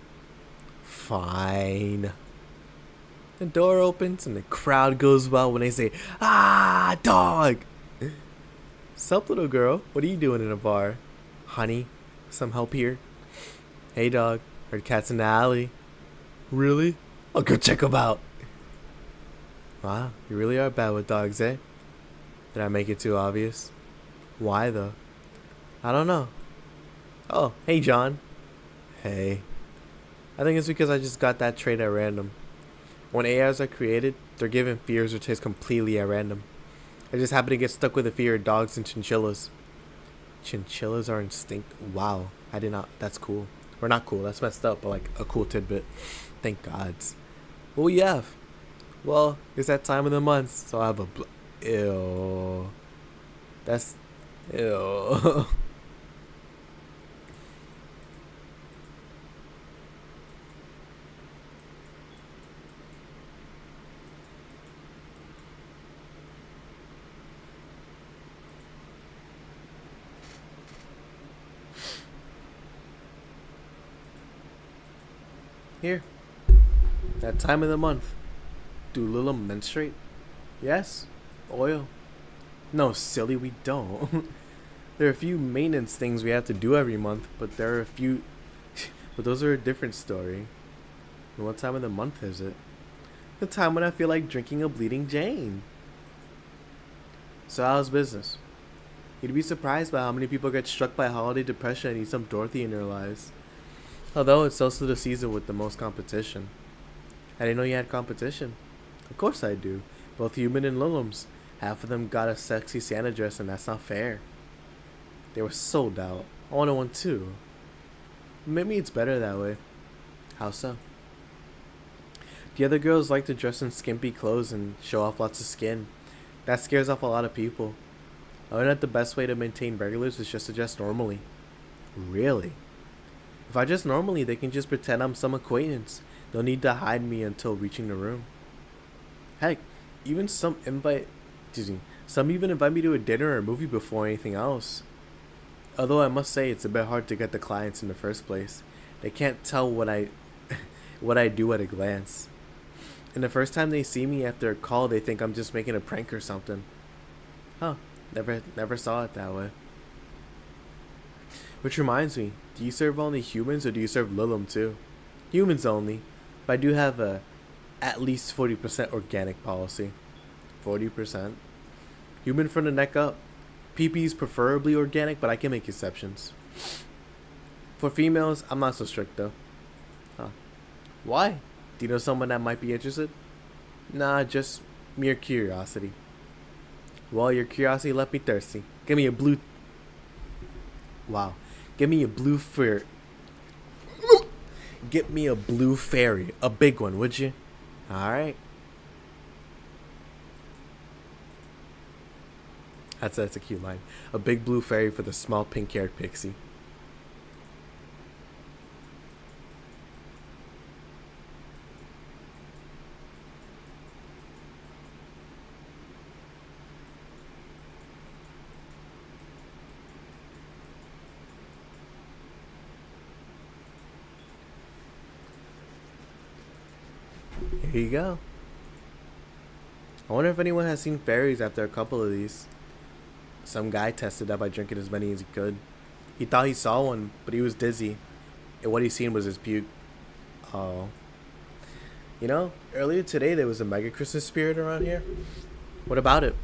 Fine. The door opens and the crowd goes wild when they say, "Ah, dog!" Sup, little girl? What are you doing in a bar? Honey, some help here? Hey, dog. Heard cats in the alley. Really? I'll go check them out. Wow, you really are bad with dogs, eh? Did I make it too obvious? Why, though? I don't know. Oh, hey, John. Hey. I think it's because I just got that trait at random. When AIs are created, they're given fears or tastes completely at random. I just happen to get stuck with the fear of dogs and chinchillas. Chinchillas are instinct. Wow, I did not. That's cool. Or not cool. That's messed up, but like a cool tidbit. Thank gods. What will you have? Well, it's that time of the month, so I have a. Ew. That's. Ew. Here. That time of the month. Do Lila menstruate? Yes. Oil. No, silly, we don't. There are a few maintenance things we have to do every month, but there are a few... but those are a different story. And what time of the month is it? The time when I feel like drinking a Bleeding Jane. So how's business? You'd be surprised by how many people get struck by holiday depression and need some Dorothy in their lives. Although it's also the season with the most competition. I didn't know you had competition. Of course I do. Both human and Lilums. Half of them got a sexy Santa dress and that's not fair. They were sold out. I wanted one too. Maybe it's better that way. How so? The other girls like to dress in skimpy clothes and show off lots of skin. That scares off a lot of people. I learned that the best way to maintain regulars is just to dress normally. Really? If I dress normally, they can just pretend I'm some acquaintance. No need to hide me until reaching the room. Heck, even some even invite me to a dinner or a movie before anything else. Although I must say it's a bit hard to get the clients in the first place. They can't tell what I do at a glance. And the first time they see me after a call, they think I'm just making a prank or something. Huh, never saw it that way. Which reminds me, do you serve only humans or do you serve Lilum too? Humans only, but I do have a at least 40% organic policy. 40%? Human from the neck up. PP's preferably organic, but I can make exceptions. For females, I'm not so strict though. Huh. Why? Do you know someone that might be interested? Nah, just mere curiosity. Well, your curiosity left me thirsty. Give me a blue. Wow. Give me a blue fairy. Get me a blue fairy. A big one, would you? Alright. That's a cute line. A big blue fairy for the small pink haired pixie. Here you go. I wonder if anyone has seen fairies after a couple of these. Some guy tested that by drinking as many as he could. He thought he saw one, but he was dizzy. And what he seen was his puke. Oh. You know, earlier today there was a mega Christmas spirit around here. What about it?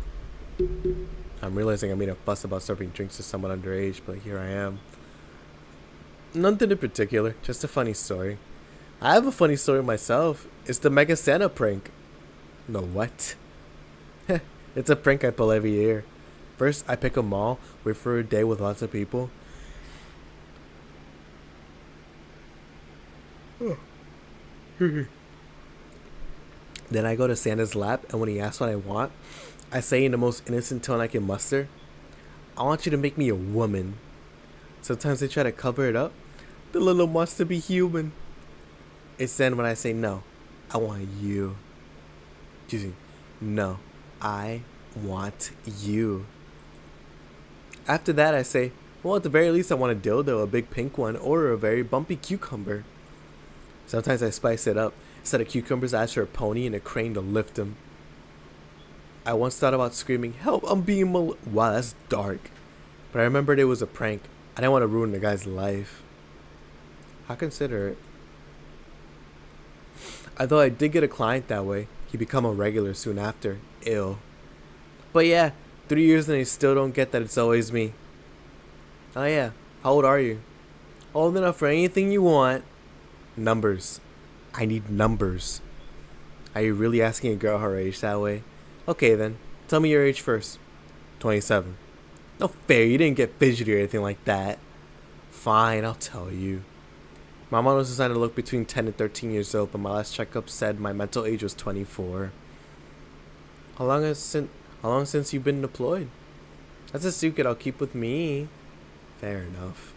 I'm realizing I made a fuss about serving drinks to someone underage, but here I am. Nothing in particular, just a funny story. I have a funny story myself. It's the Mega Santa prank. No, what? It's a prank I pull every year. First, I pick a mall, wait for a day with lots of people. Then I go to Santa's lap, and when he asks what I want, I say in the most innocent tone I can muster, I want you to make me a woman. Sometimes they try to cover it up. The little wants to be human. It's then when I say no, I want you. Excuse me. No, I want you. After that, I say, well, at the very least, I want a dildo, a big pink one, or a very bumpy cucumber. Sometimes I spice it up. Instead of cucumbers, I ask for a pony and a crane to lift him. I once thought about screaming, help, I'm being wow, that's dark. But I remembered it was a prank. I didn't want to ruin the guy's life. How considerate. Although I did get a client that way, he become a regular soon after. Ill. But yeah, 3 years and I still don't get that it's always me. Oh yeah, how old are you? Old enough for anything you want. Numbers. I need numbers. Are you really asking a girl her age that way? Okay then, tell me your age first. 27. No fair, you didn't get fidgety or anything like that. Fine, I'll tell you. My mom was designed to look between 10 and 13 years old, but my last checkup said my mental age was 24. How long since you've been deployed? That's a secret I'll keep with me. Fair enough.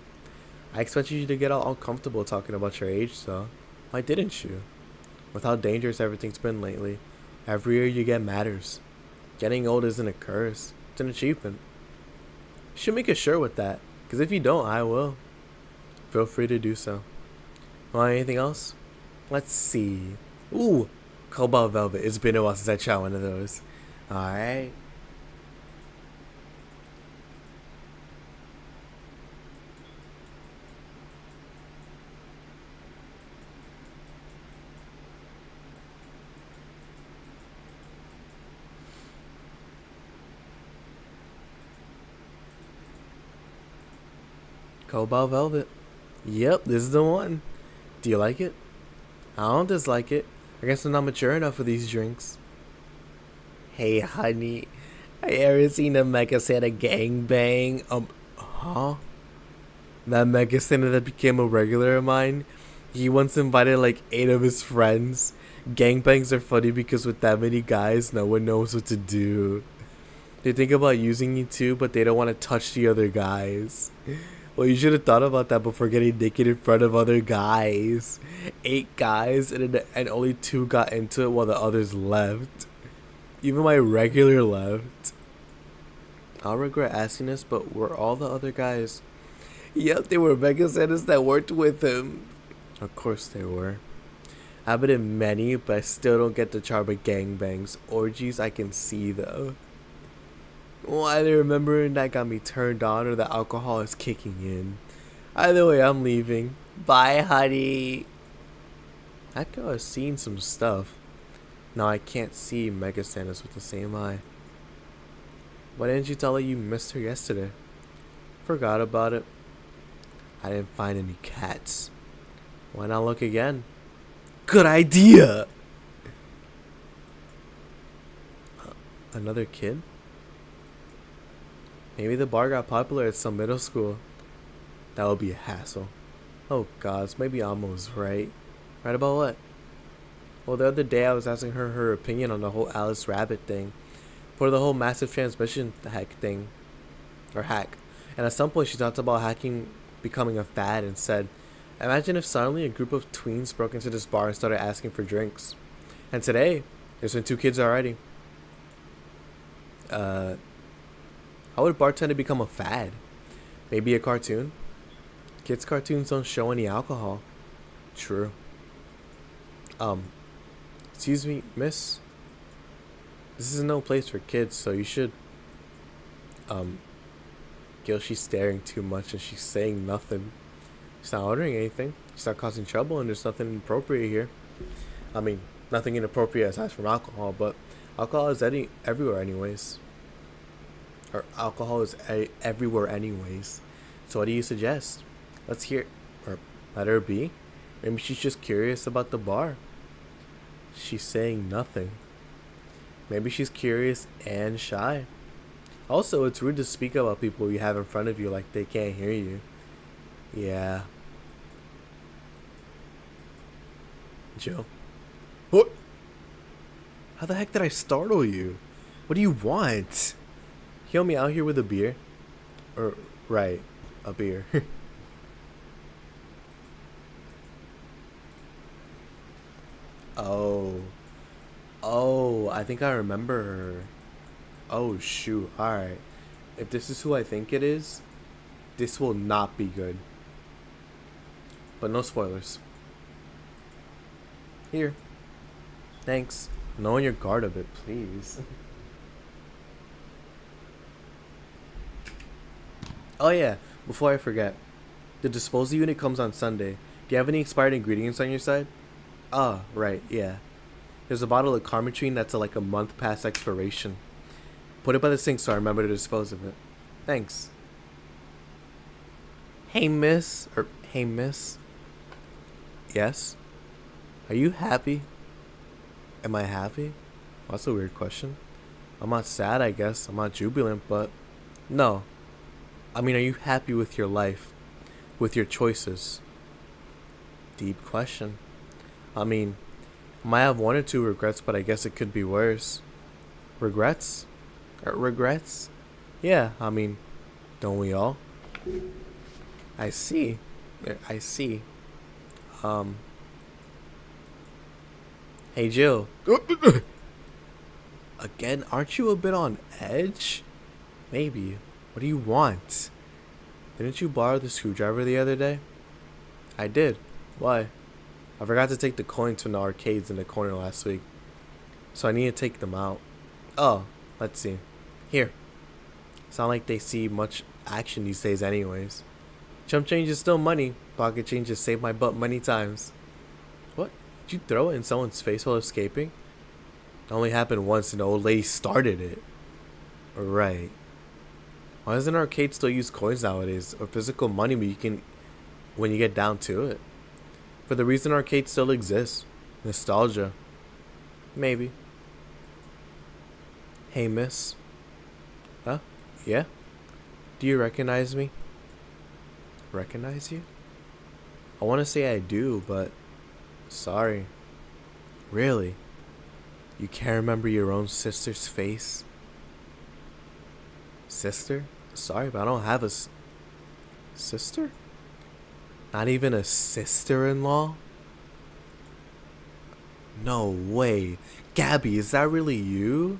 I expected you to get all uncomfortable talking about your age, though. Why didn't you? With how dangerous everything's been lately, every year you get matters. Getting old isn't a curse, it's an achievement. You should make a shirt with that, because if you don't, I will. Feel free to do so. Want anything else? Let's see. Ooh, Cobalt Velvet. It's been a while since I tried one of those. Alright. Cobalt Velvet. Yep, this is the one. Do you like it? I don't dislike it. I guess I'm not mature enough for these drinks. Hey, honey. I ever seen a Mega Santa gangbang? Huh? That Mega Santa that became a regular of mine? He once invited like 8 of his friends. Gangbangs are funny because with that many guys, no one knows what to do. They think about using you too, but they don't want to touch the other guys. Well, you should have thought about that before getting naked in front of other guys. 8 guys, and only 2 got into it while the others left. Even my regular left. I'll regret asking this, but were all the other guys... Yep, they were Mega Santas that worked with him. Of course they were. I've been in many, but I still don't get the charm of gangbangs. Orgies I can see, though. Either remembering that got me turned on or the alcohol is kicking in. Either way, I'm leaving. Bye, honey. That girl has seen some stuff. Now I can't see Mega Santas with the same eye. Why didn't you tell her you missed her yesterday? Forgot about it. I didn't find any cats. Why not look again? Good idea! Another kid? Maybe the bar got popular at some middle school. That would be a hassle. Oh gosh, maybe Almo's right. Right about what? Well, the other day I was asking her opinion on the whole Alice Rabbit thing. For the whole massive transmission hack thing. Or hack. And at some point she talked about hacking becoming a fad and said, imagine if suddenly a group of tweens broke into this bar and started asking for drinks. And today, there's been 2 kids already. How would bartender become a fad? Maybe a cartoon? Kids' cartoons don't show any alcohol. True. Excuse me, miss? This is no place for kids, so you should... Gil, she's staring too much and she's saying nothing. She's not ordering anything. She's not causing trouble and there's nothing inappropriate here. I mean, nothing inappropriate aside from alcohol, but alcohol is everywhere anyways. Or alcohol is everywhere anyways. So what do you suggest? Let's hear... Or let her be? Maybe she's just curious about the bar. She's saying nothing. Maybe she's curious and shy. Also, it's rude to speak about people you have in front of you like they can't hear you. Yeah. Joe. What? How the heck did I startle you? What do you want? Heal me out here with a beer? Or, right, a beer. Oh. Oh, I think I remember her. Oh, shoot. Alright. If this is who I think it is, this will not be good. But no spoilers. Here. Thanks. Know on your guard a bit, please. Oh yeah, before I forget. The disposal unit comes on Sunday. Do you have any expired ingredients on your side? Ah, right, yeah. There's a bottle of Carmetrine that's like a month past expiration. Put it by the sink so I remember to dispose of it. Thanks. Hey miss. Hey miss. Yes? Are you happy? Am I happy? Well, that's a weird question. I'm not sad, I guess. I'm not jubilant, but... No. I mean, are you happy with your life? With your choices? Deep question. I mean, I might have 1 or 2 regrets, but I guess it could be worse. Regrets? Regrets? Yeah, I mean, don't we all? I see. I see. Hey, Jill. Again, aren't you a bit on edge? Maybe. What do you want? Didn't you borrow the screwdriver the other day? I did. Why? I forgot to take the coins from the arcades in the corner last week. So I need to take them out. Oh, let's see. Here. It's not like they see much action these days anyways. Chump change is still money. Pocket change has saved my butt many times. What? Did you throw it in someone's face while escaping? It only happened once and the old lady started it. Right. Why doesn't an arcade still use coins nowadays? Or physical money when you get down to it? For the reason arcades still exist. Nostalgia. Maybe. Hey miss. Huh? Yeah? Do you recognize me? Recognize you? I want to say I do, but... Sorry. Really? You can't remember your own sister's face? Sister? Sorry, but I don't have a sister? Not even a sister-in-law? No way. Gabby, is that really you?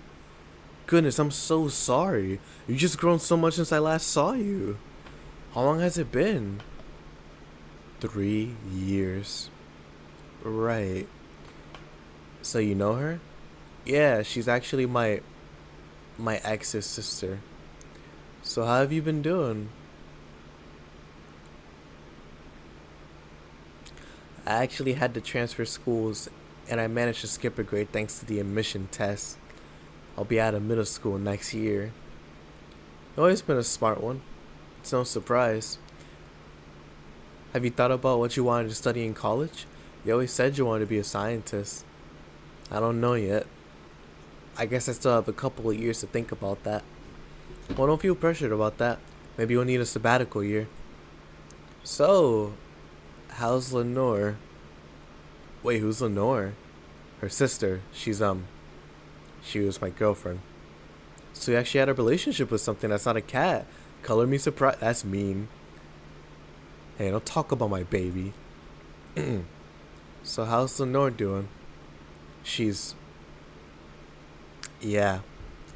Goodness, I'm so sorry. You've just grown so much since I last saw you. How long has it been? 3 years. Right. So you know her? Yeah, she's actually my ex's sister. So how have you been doing? I actually had to transfer schools and I managed to skip a grade thanks to the admission test. I'll be out of middle school next year. I've always been a smart one. It's no surprise. Have you thought about what you wanted to study in college? You always said you wanted to be a scientist. I don't know yet. I guess I still have a couple of years to think about that. Well, don't feel pressured about that. Maybe you'll need a sabbatical year. So, how's Lenore? Wait, who's Lenore? Her sister. She was my girlfriend. So you actually had a relationship with something that's not a cat. Color me surprised. That's mean. Hey, don't talk about my baby. So how's Lenore doing? Yeah,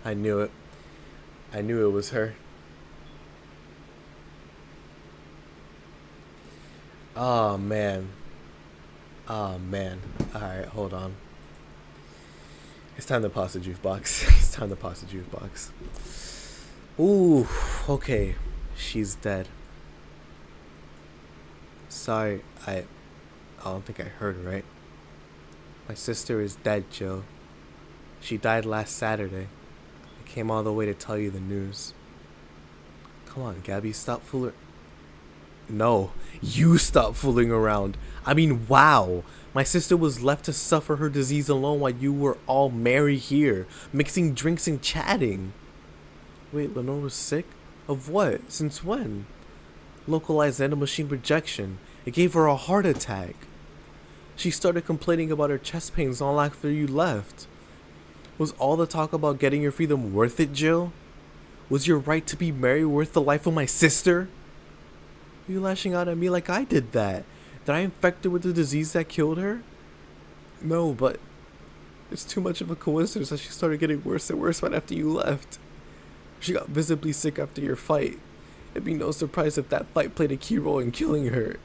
I knew it. I knew it was her. Oh man. Oh man. Alright, hold on. It's time to pause the jukebox. It's time to pause the jukebox. Ooh, okay. She's dead. Sorry, I don't think I heard right. My sister is dead, Joe. She died last Saturday. I came all the way to tell you the news. Come on, Gabby, stop fooling. No, you stop fooling around. I mean, wow. My sister was left to suffer her disease alone while you were all merry here, mixing drinks and chatting. Wait, Lenore was sick? Of what? Since when? Localized endomachine rejection. It gave her a heart attack. She started complaining about her chest pains all after you left. Was all the talk about getting your freedom worth it, Jill? Was your right to be married worth the life of my sister? Are you lashing out at me like I did that? Did I infect her with the disease that killed her? No, but it's too much of a coincidence that she started getting worse and worse right after you left. She got visibly sick after your fight. It'd be no surprise if that fight played a key role in killing her.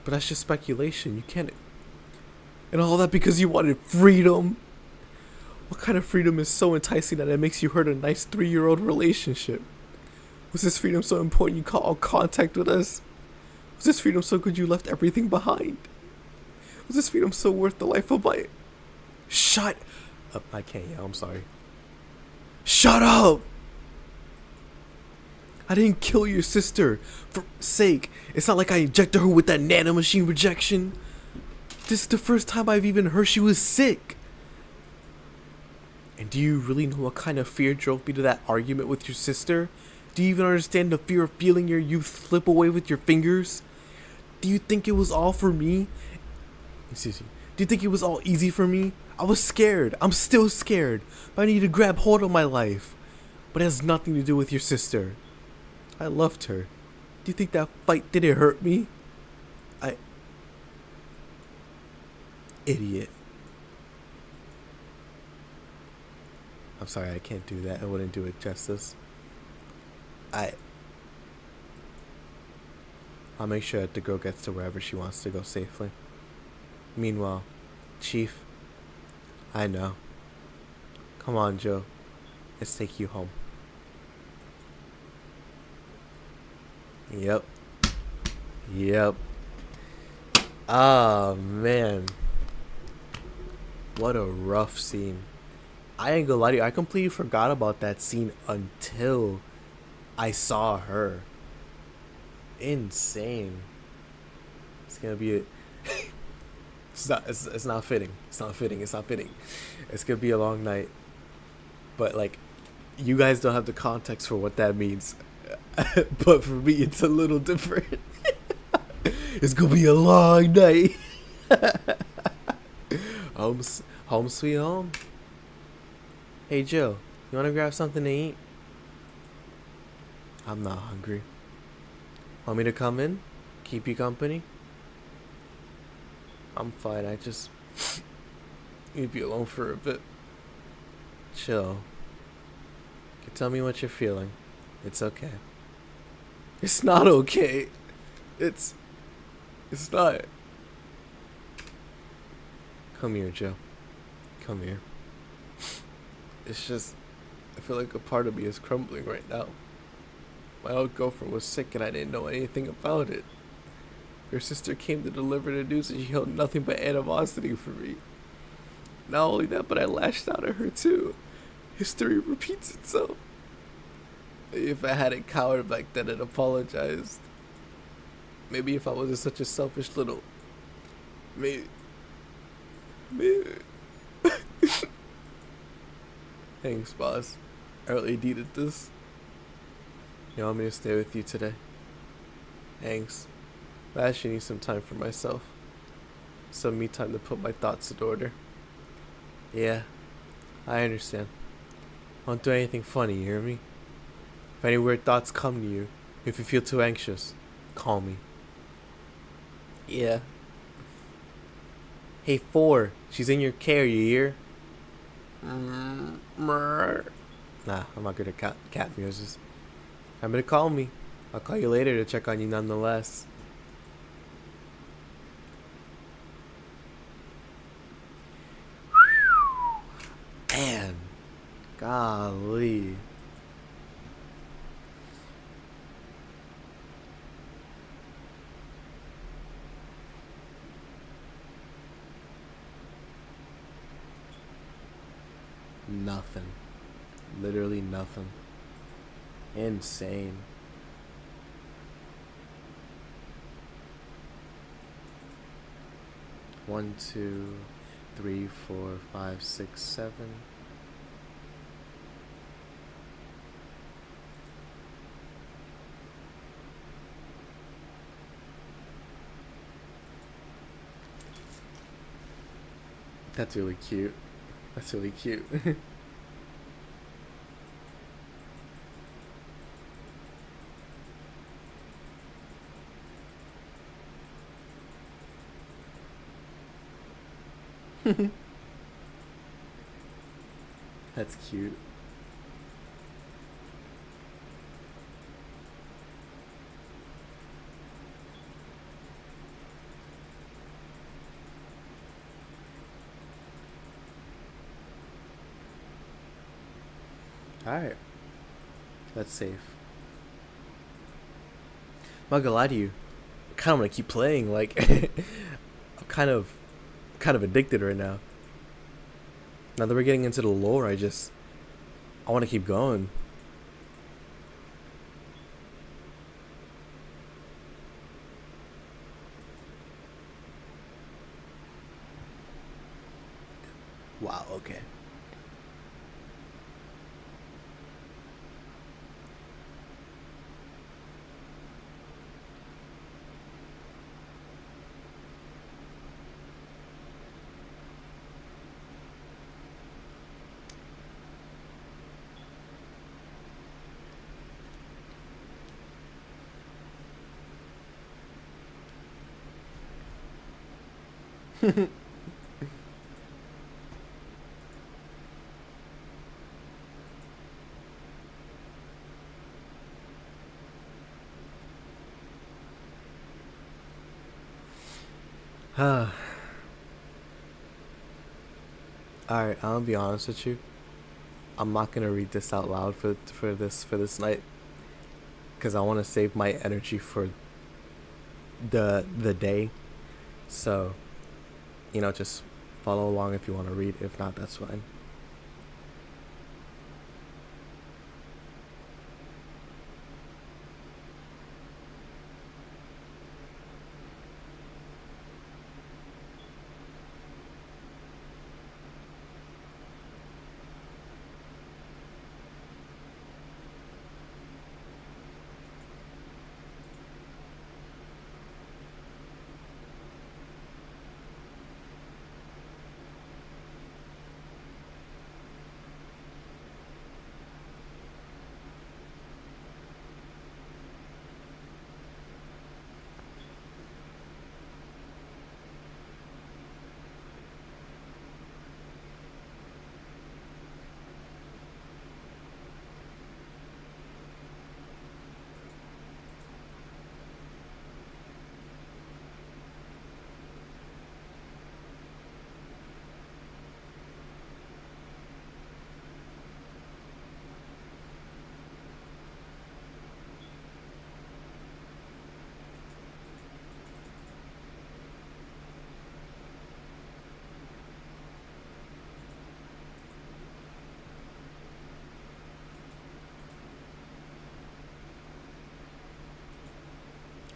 But that's just speculation. You can't... And all that because you wanted freedom? What kind of freedom is so enticing that it makes you hurt a nice 3-year-old relationship? Was this freedom so important you cut all contact with us? Was this freedom so good you left everything behind? Was this freedom so worth the life of my... Shut up. I can't yell, I'm sorry. Shut up! I didn't kill your sister for sake. It's not like I injected her with that nanomachine rejection. This is the first time I've even heard she was sick. And do you really know what kind of fear drove me to that argument with your sister? Do you even understand the fear of feeling your youth slip away with your fingers? Do you think it was all for me? Excuse me. Do you think it was all easy for me? I was scared. I'm still scared. But I need to grab hold of my life. But it has nothing to do with your sister. I loved her. Do you think that fight didn't hurt me? Idiot. I'm sorry, I can't do that. I wouldn't do it justice. I'll make sure that the girl gets to wherever she wants to go safely. Meanwhile, Chief, I know. Come on, Joe. Let's take you home. Yep. Ah, man. What a rough scene. I ain't gonna lie to you, I completely forgot about that scene until I saw her. Insane. It's gonna be it's not fitting. It's not fitting. It's gonna be a long night. But like, you guys don't have the context for what that means. But for me, it's a little different. It's gonna be a long night. Home sweet home. Hey Joe, you wanna grab something to eat? I'm not hungry. Want me to come in? Keep you company? I'm fine, I just need to be alone for a bit. Chill. You can tell me what you're feeling. It's okay. It's not okay. It's not. Come here, Joe. Come here. It's just, I feel like a part of me is crumbling right now. My old girlfriend was sick and I didn't know anything about it. Your sister came to deliver the news and she held nothing but animosity for me. Not only that, but I lashed out at her too. History repeats itself. If I hadn't cowered back then and apologized. Maybe if I wasn't such a selfish little... Maybe... Thanks, boss. I really needed this. You want me to stay with you today? Thanks. I actually need some time for myself. Some me time to put my thoughts in order. Yeah, I understand. Don't do anything funny, you hear me? If any weird thoughts come to you, if you feel too anxious, call me. Yeah. Hey, 4, she's in your care, you hear? Nah, I'm not good at cat noises. I'm gonna call me. I'll call you later to check on you nonetheless. Man, golly. Nothing. Literally nothing. Insane. One, two, three, 4, 5, 6, 7. That's really cute. That's really cute. That's cute. Alright. That's safe. I'm not gonna lie to you. I kinda wanna keep playing, like I'm kind of addicted right now. Now that we're getting into the lore, I wanna keep going. Wow, okay. Alright, I'll be honest with you. I'm not gonna read this out loud for this night, because I want to save my energy for the day. So, just follow along if you want to read. If not, that's fine.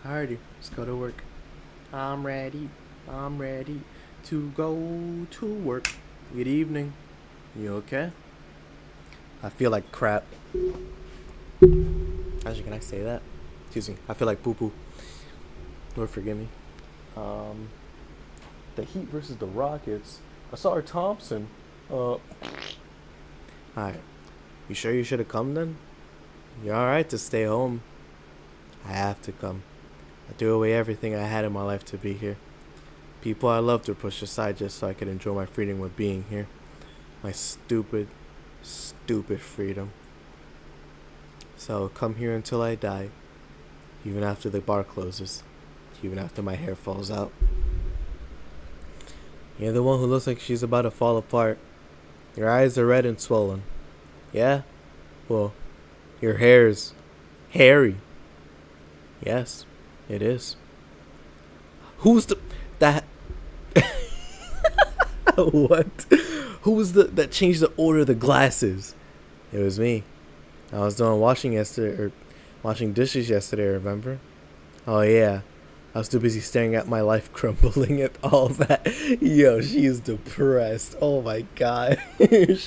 Alrighty, let's go to work. I'm ready. I'm ready to go to work. Good evening. You okay? I feel like crap. Actually, can I say that? Excuse me. I feel like poo poo. Lord forgive me. The Heat versus the Rockets. Asar Thompson. Alright. You sure you should have come then? You're alright to stay home. I have to come. I threw away everything I had in my life to be here. People I loved were pushed aside just so I could enjoy my freedom with being here. My stupid, stupid freedom. So I'll come here until I die. Even after the bar closes. Even after my hair falls out. You're the one who looks like she's about to fall apart. Your eyes are red and swollen. Yeah? Well, your hair's hairy. Yes, it is. Who's that what? Who was that changed the order of the glasses? It was me. I was doing washing dishes yesterday, remember? Oh yeah. I was too busy staring at my life crumbling at all that. Yo, she's depressed. Oh my god.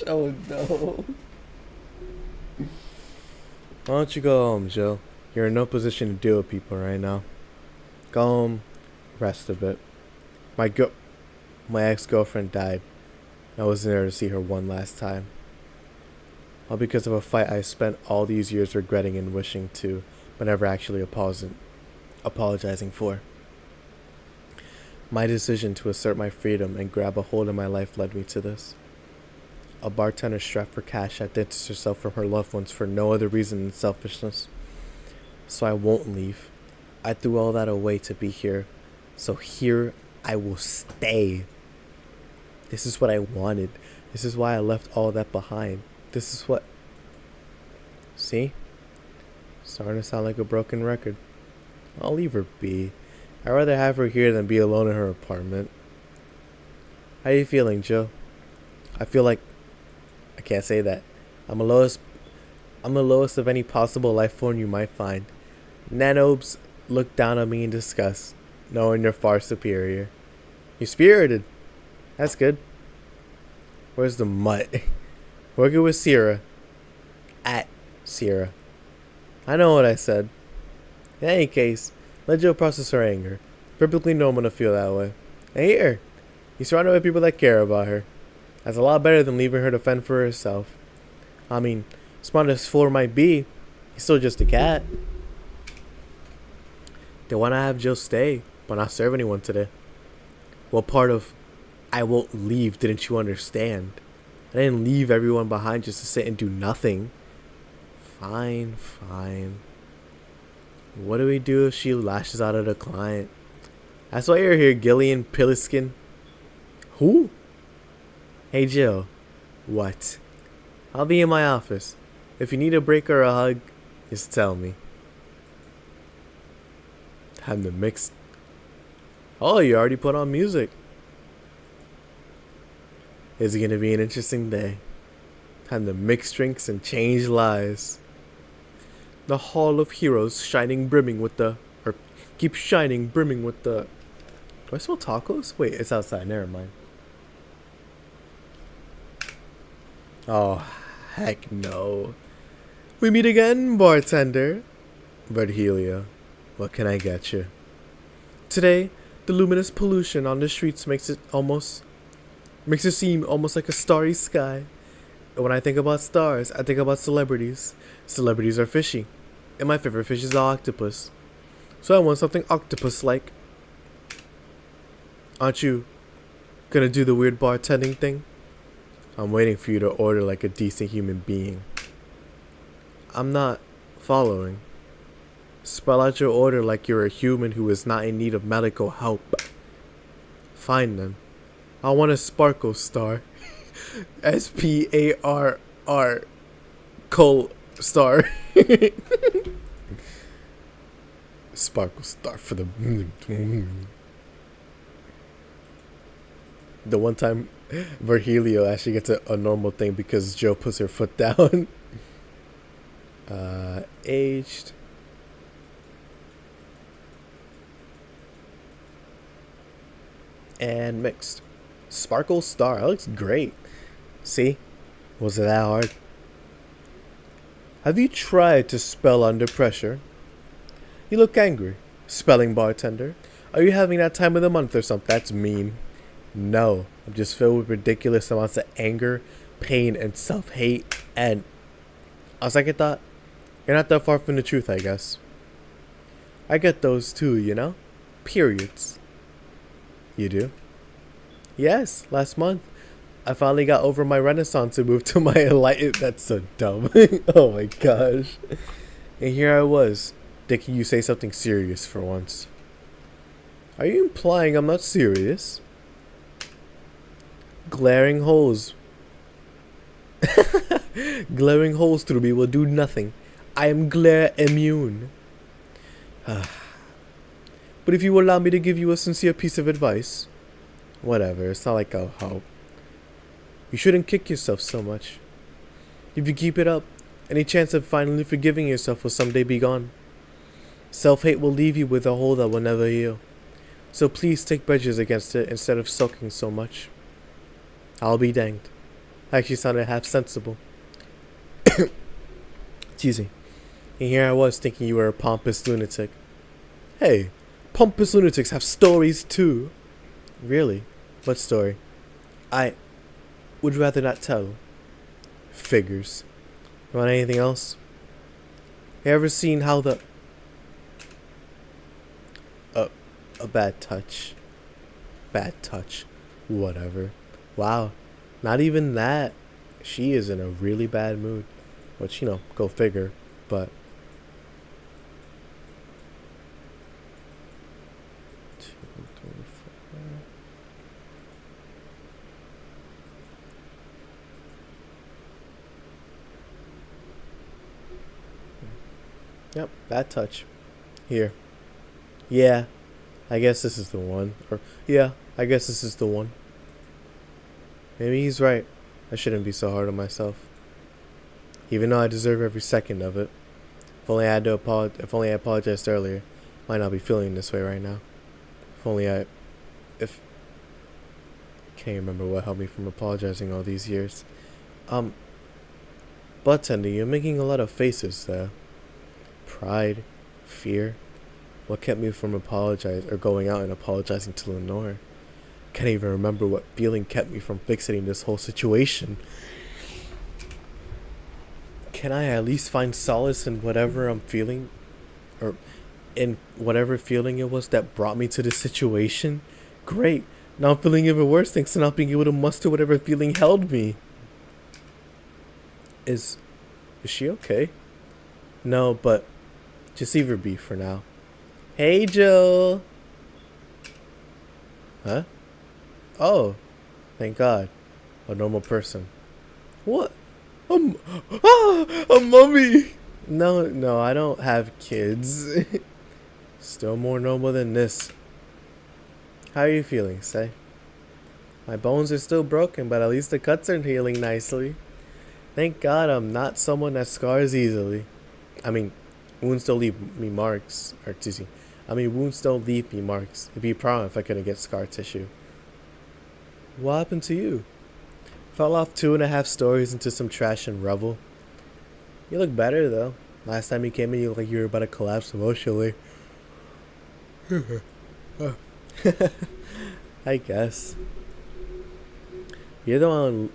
Oh no. Why don't you go home, Jill? You're in no position to deal with people right now. Go home, rest a bit. My ex-girlfriend died. I wasn't there to see her one last time. All because of a fight I spent all these years regretting and wishing to, but never actually apologizing for. My decision to assert my freedom and grab a hold of my life led me to this. A bartender strapped for cash that distanced herself from her loved ones for no other reason than selfishness. So I won't leave. I threw all that away to be here. So here I will stay. This is what I wanted. This is why I left all that behind. This is what... See? Starting to sound like a broken record. I'll leave her be. I'd rather have her here than be alone in her apartment. How you feeling, Joe? I feel like... I can't say that. I'm the lowest of any possible life form you might find. Nanobes look down on me in disgust, knowing they're far superior. You're spirited. That's good. Where's the mutt? Working with Sierra. At Sierra. I know what I said. In any case, let Jill process her anger. Perfectly normal to feel that way. And here, you're surrounded by people that care about her. That's a lot better than leaving her to fend for herself. I mean, smart as Fuller might be, he's still just a cat. They want to have Jill stay, but not serve anyone today. What part of I won't leave didn't you understand? I didn't leave everyone behind just to sit and do nothing. Fine, fine. What do we do if she lashes out at a client? That's why you're here, Gillian Piliskin. Who? Hey, Jill. What? I'll be in my office. If you need a break or a hug, just tell me. Time to mix. Oh, you already put on music. It's gonna be an interesting day. Time to mix drinks and change lives. The Hall of Heroes shining brimming with the... Or keep shining brimming with the... Do I smell tacos? Wait, it's outside. Never mind. Oh, heck no. We meet again, bartender. Virgilio, what can I get you? Today, the luminous pollution on the streets makes it seem almost like a starry sky. When I think about stars, I think about celebrities. Celebrities are fishy, and my favorite fish is the octopus. So I want something octopus-like. Aren't you gonna do the weird bartending thing? I'm waiting for you to order like a decent human being. I'm not following. Spell out your order like you're a human who is not in need of medical help. Fine then. I want a sparkle star. SPARR Cole star. Sparkle star for the... The one time Virgilio actually gets a normal thing because Joe puts her foot down. Aged. And mixed. Sparkle star. That looks great. See? Was it that hard? Have you tried to spell under pressure? You look angry. Spelling bartender. Are you having that time of the month or something? That's mean. No, I'm just filled with ridiculous amounts of anger, pain, and self-hate. And on second thought, you're not that far from the truth, I guess. I get those too, you know? Periods. You do? Yes, last month. I finally got over my renaissance and moved to my enlightened. That's so dumb. Oh my gosh. And here I was, thinking you say something serious for once. Are you implying I'm not serious? Glaring holes. Glaring holes through me will do nothing. I am glare immune. But if you allow me to give you a sincere piece of advice. Whatever, it's not like I'll help. You shouldn't kick yourself so much. If you keep it up, any chance of finally forgiving yourself will someday be gone. Self-hate will leave you with a hole that will never heal. So please take measures against it instead of sulking so much. I'll be danged. I actually sounded half sensible. Excuse me. And here I was thinking you were a pompous lunatic. Hey, pompous lunatics have stories too. Really? What story? I would rather not tell. Figures. You want anything else? You ever seen how the... a bad touch. Bad touch. Whatever. Wow. Not even that. She is in a really bad mood. Which, you know, go figure. But... Yep, bad touch. Here. Yeah, I guess this is the one. Or, yeah, I guess this is the one. Maybe he's right. I shouldn't be so hard on myself. Even though I deserve every second of it. If only I apologized earlier, might not be feeling this way right now. If can't remember what helped me from apologizing all these years. Bartender, you're making a lot of faces there. Pride, fear. What kept me from going out and apologizing to Lenore? Can't even remember what feeling kept me from fixating this whole situation. Can I at least find solace in whatever I'm feeling? Or in whatever feeling it was that brought me to this situation? Great. Now I'm feeling even worse thanks to not being able to muster whatever feeling held me. Is she okay? No, but just leave her be for now. Hey, Jill. Huh? Oh, thank God. A normal person. What? A mummy. No, I don't have kids. Still more normal than this. How are you feeling, Say? My bones are still broken, but at least the cuts are healing nicely. Thank God I'm not someone that scars easily. I mean, wounds don't leave me marks. Wounds don't leave me marks. It'd be a problem if I couldn't get scar tissue. What happened to you? Fell off 2.5 stories into some trash and rubble. You look better, though. Last time you came in, you looked like you were about to collapse emotionally. I guess. You're the one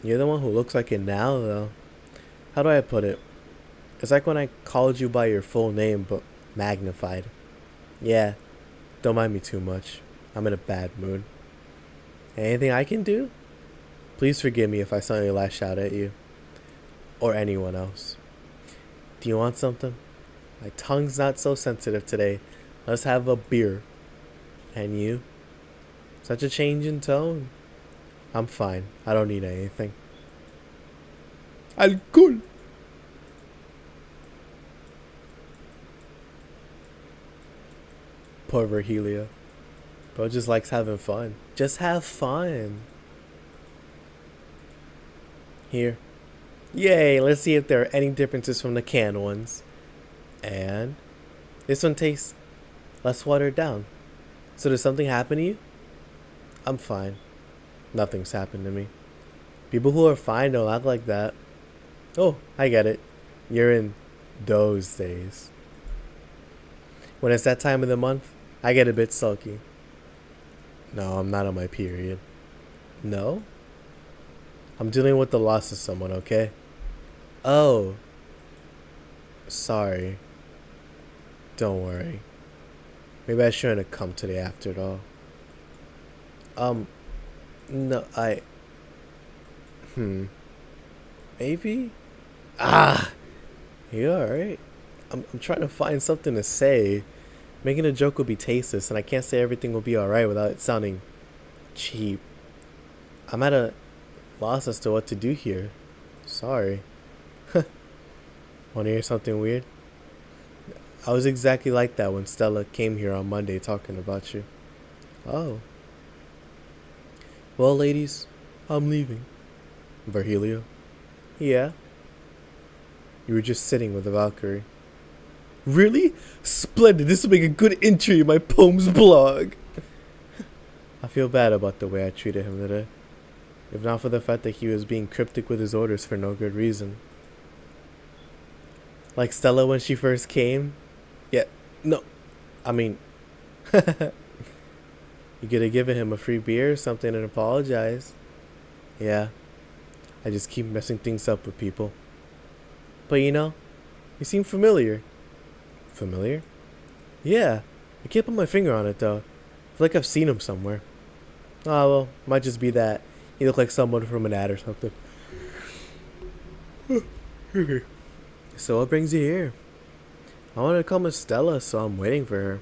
who looks like it now, though. How do I put it? It's like when I called you by your full name, but magnified. Yeah, don't mind me too much. I'm in a bad mood. Anything I can do? Please forgive me if I suddenly lash out at you. Or anyone else. Do you want something? My tongue's not so sensitive today. Let's have a beer. And you? Such a change in tone. I'm fine. I don't need anything. Alcohol. Poor Virgilia. Bro just likes having fun. Just have fun. Here. Yay, let's see if there are any differences from the canned ones. And this one tastes less watered down. So did something happen to you? I'm fine. Nothing's happened to me. People who are fine don't act like that. Oh, I get it. You're in those days. When it's that time of the month, I get a bit sulky. No, I'm not on my period. No? I'm dealing with the loss of someone, okay? Oh, sorry. Don't worry. Maybe I shouldn't have come today after it all. Um, no, maybe? Ah! You alright? I'm trying to find something to say. Making a joke would be tasteless, and I can't say everything will be alright without it sounding cheap. I'm at a loss as to what to do here. Sorry. Wanna hear something weird? I was exactly like that when Stella came here on Monday talking about you. Oh. Well, ladies, I'm leaving. Virgilio? Yeah? You were just sitting with the Valkyrie. Really? Splendid. This will make a good entry in my poems blog. I feel bad about the way I treated him today. If not for the fact that he was being cryptic with his orders for no good reason. Like Stella when she first came? Yeah, no. I mean, you could have given him a free beer or something and apologized. Yeah, I just keep messing things up with people. But you know, you seem familiar. Familiar? Yeah, I can't put my finger on it though. I feel like I've seen him somewhere. Oh well, might just be that he looked like someone from an ad or something. So what brings you here? I wanted to come with Stella, so I'm waiting for her.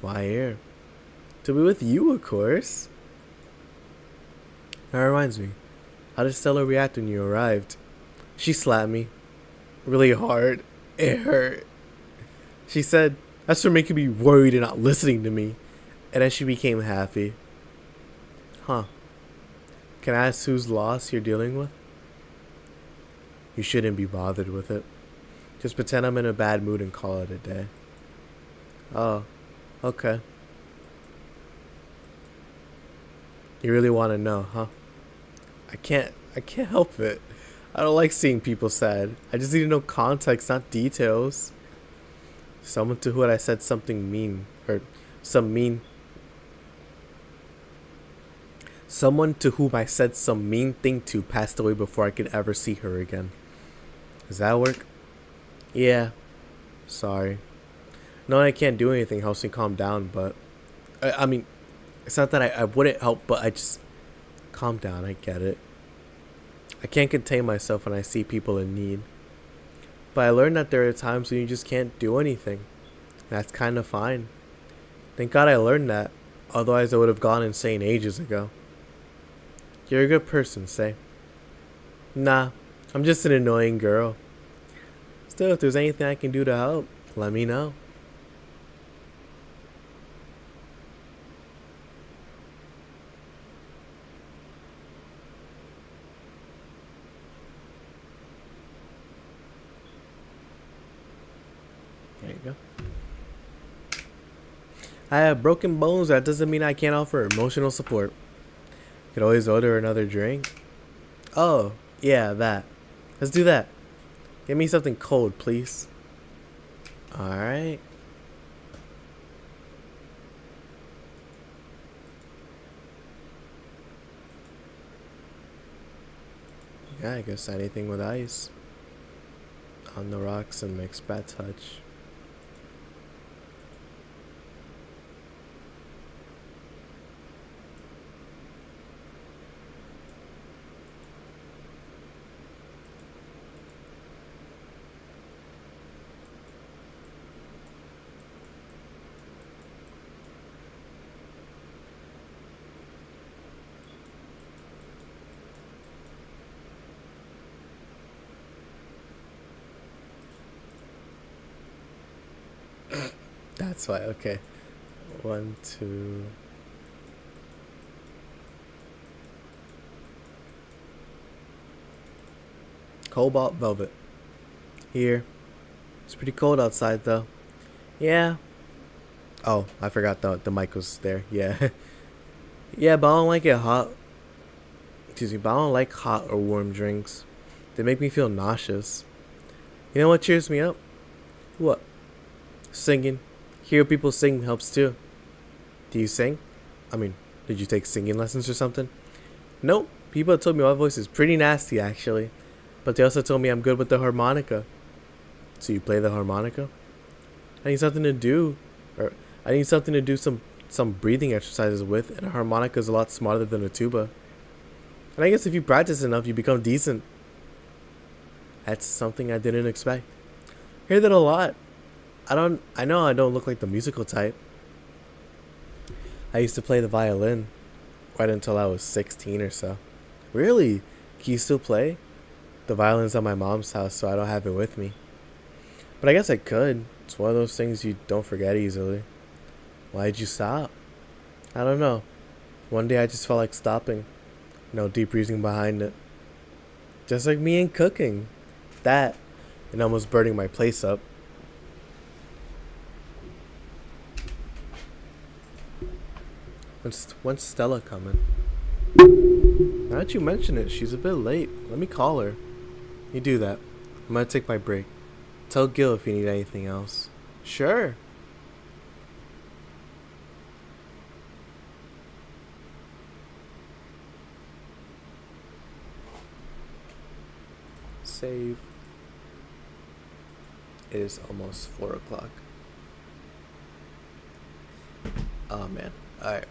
Why here? To be with you, of course. That reminds me. How did Stella react when you arrived? She slapped me. Really hard. It hurt. She said, "That's for making me worried and not listening to me." And then she became happy. Huh. Can I ask whose loss you're dealing with? You shouldn't be bothered with it. Just pretend I'm in a bad mood and call it a day. Oh, okay. You really want to know, huh? I can't help it. I don't like seeing people sad. I just need to know context, not details. Someone to whom I said something mean, or some mean. Someone to whom I said some mean thing to passed away before I could ever see her again. Does that work? Yeah. Sorry. No, I can't do anything helps me calm down, but I mean, it's not that I wouldn't help, but I just calm down. I get it. I can't contain myself when I see people in need. But I learned that there are times when you just can't do anything. That's kind of fine. Thank God I learned that. Otherwise I would have gone insane ages ago. You're a good person, say. Nah, I'm just an annoying girl. Still, if there's anything I can do to help, let me know. There you go. I have broken bones. That doesn't mean I can't offer emotional support. Could always order another drink. Oh, yeah, that. Let's do that. Get me something cold, please. Alright. Yeah, I guess anything with ice. On the rocks and mixed by touch. That's why, okay. 1, 2. Cobalt velvet. Here. It's pretty cold outside though. Yeah. Oh, I forgot the mic was there. Yeah. Yeah, but I don't like it hot. Excuse me, but I don't like hot or warm drinks. They make me feel nauseous. You know what cheers me up? What? Singing. Hear people sing helps too. Do you sing? I mean, did you take singing lessons or something? Nope. People told me my voice is pretty nasty actually. But they also told me I'm good with the harmonica. So you play the harmonica? I need something to do. Or I need something to do some breathing exercises with, and a harmonica is a lot smarter than a tuba. And I guess if you practice enough, you become decent. That's something I didn't expect. I hear that a lot. I know I don't look like the musical type. I used to play the violin right until I was 16 or so. Really? Can you still play? The violin's at my mom's house, so I don't have it with me. But I guess I could. It's one of those things you don't forget easily. Why'd you stop? I don't know. One day I just felt like stopping. No deep reasoning behind it. Just like me and cooking. That, and almost burning my place up. When's Stella coming? Now that you mention it, she's a bit late. Let me call her. You do that. I'm gonna take my break. Tell Gil if you need anything else. Sure. Save. It is almost 4 o'clock. Oh man. Alright.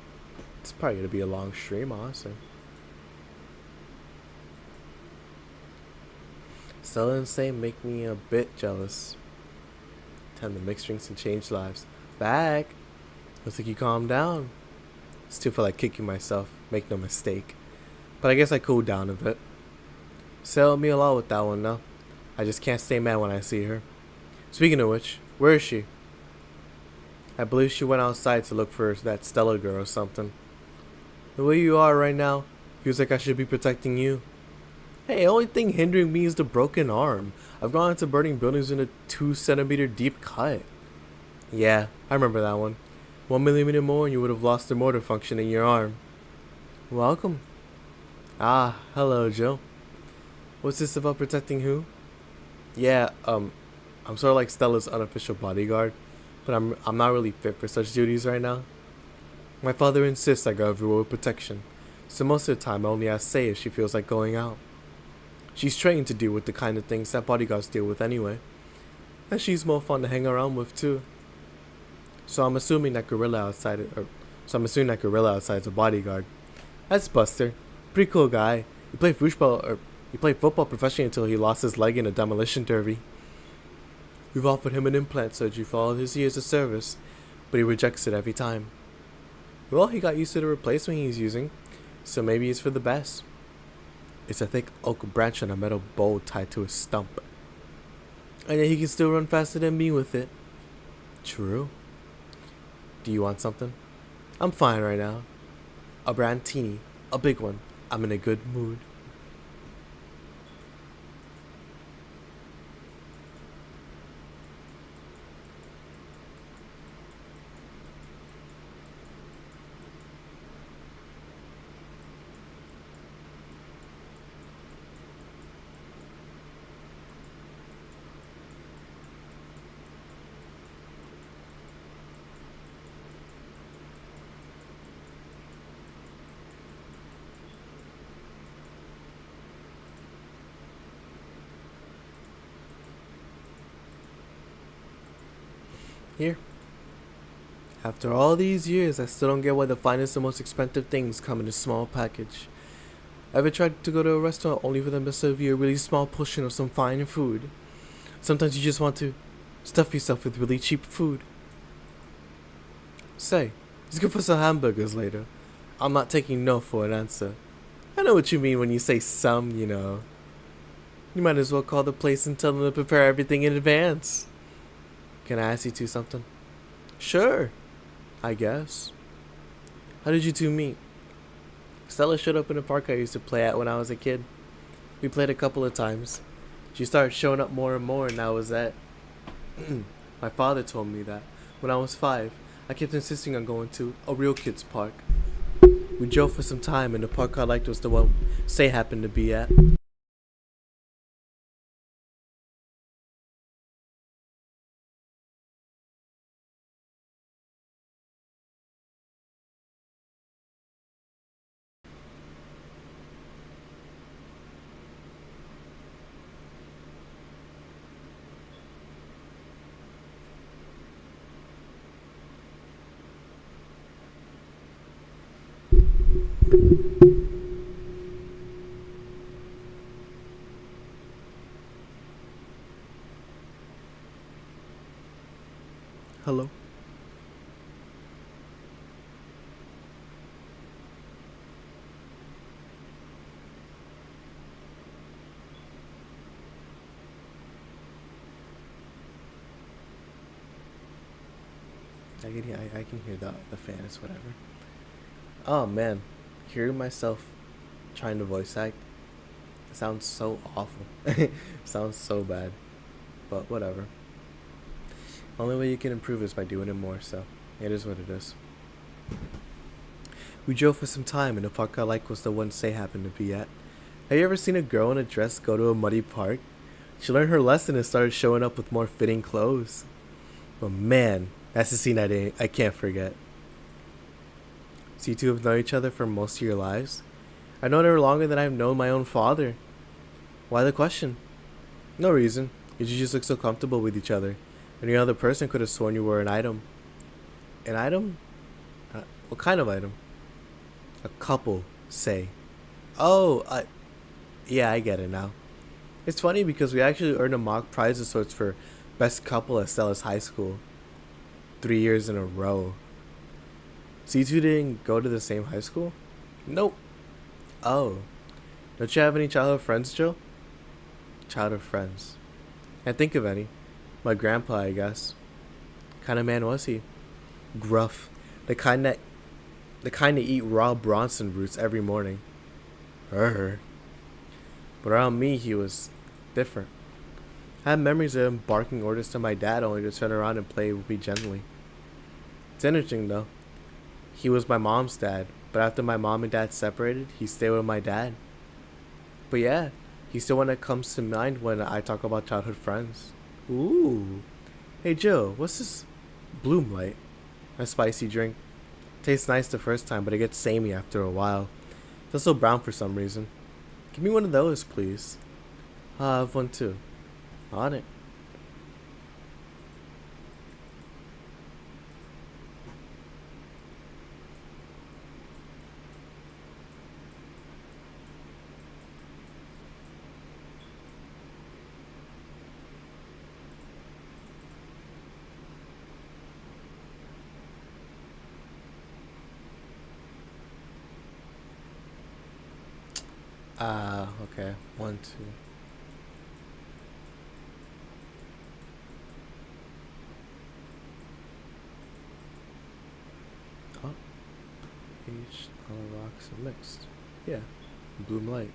It's probably gonna be a long stream, honestly. Stella and Say make me a bit jealous. Time to mix drinks and change lives. Back. Looks like you calmed down. Still feel like kicking myself. Make no mistake. But I guess I cooled down a bit. Settled me a lot with that one though. I just can't stay mad when I see her. Speaking of which, where is she? I believe she went outside to look for that Stella girl or something. The way you are right now feels like I should be protecting you. Hey, only thing hindering me is the broken arm. I've gone into burning buildings in a 2 centimeter deep cut. Yeah, I remember that one. 1 millimeter more and you would have lost the motor function in your arm. Welcome. Ah, hello, Jill. What's this about protecting who? Yeah, I'm sort of like Stella's unofficial bodyguard, but I'm not really fit for such duties right now. My father insists I go everywhere with protection, so most of the time I only ask Say if she feels like going out. She's trained to deal with the kind of things that bodyguards deal with anyway, and she's more fun to hang around with too. So I'm assuming that gorilla outside is a bodyguard. That's Buster, pretty cool guy. He played football professionally until he lost his leg in a demolition derby. We've offered him an implant surgery for all his years of service, but he rejects it every time. Well, he got used to the replacement he's using, so maybe it's for the best. It's a thick oak branch on a metal bowl tied to a stump. And yet he can still run faster than me with it. True. Do you want something? I'm fine right now. A brandini, a big one. I'm in a good mood. Here. After all these years, I still don't get why the finest and most expensive things come in a small package. Ever tried to go to a restaurant only for them to serve you a really small portion of some fine food? Sometimes you just want to stuff yourself with really cheap food. Say, let's go for some hamburgers later. I'm not taking no for an answer. I know what you mean when you say some, you know. You might as well call the place and tell them to prepare everything in advance. Can I ask you two something? Sure, I guess. How did you two meet? Stella showed up in a park I used to play at when I was a kid. We played a couple of times. She started showing up more and more, and that was that. My father told me that when I was 5, I kept insisting on going to a real kids park. We drove for some time, and the park I liked was the one Say happened to be at. Hello? I can hear the fan. It's whatever. Oh man, hearing myself trying to voice act sounds so awful. Sounds so bad. But whatever. Only way you can improve is by doing it more, so it is what it is. We drove for some time, and the park I liked was the one Say happened to be at. Have you ever seen a girl in a dress go to a muddy park? She learned her lesson and started showing up with more fitting clothes. But man, that's a scene I can't forget. So you two have known each other for most of your lives? I've known her longer than I've known my own father. Why the question? No reason. You just look so comfortable with each other. Any other person could have sworn you were an item. An item? What kind of item? A couple, Say. Oh, yeah, I get it now. It's funny because we actually earned a mock prize of sorts for best couple at Stella's high school. 3 years in a row. So you two didn't go to the same high school? Nope. Oh. Don't you have any childhood friends, Joe? Childhood friends. Can't think of any. My grandpa, I guess. What kind of man was he? Gruff. The kind that eat raw Bronson roots every morning. But around me, he was different. I have memories of him barking orders to my dad only to turn around and play with me gently. It's interesting though. He was my mom's dad, but after my mom and dad separated, he stayed with my dad. But yeah, he's the one that comes to mind when I talk about childhood friends. Ooh. Hey Joe, what's this Bloom Light? A spicy drink. Tastes nice the first time, but it gets samey after a while. It's also brown for some reason. Give me one of those, please. I have one too. On it. Okay. 1, 2. Oh. Each on the rocks are mixed. Yeah. Bloom light.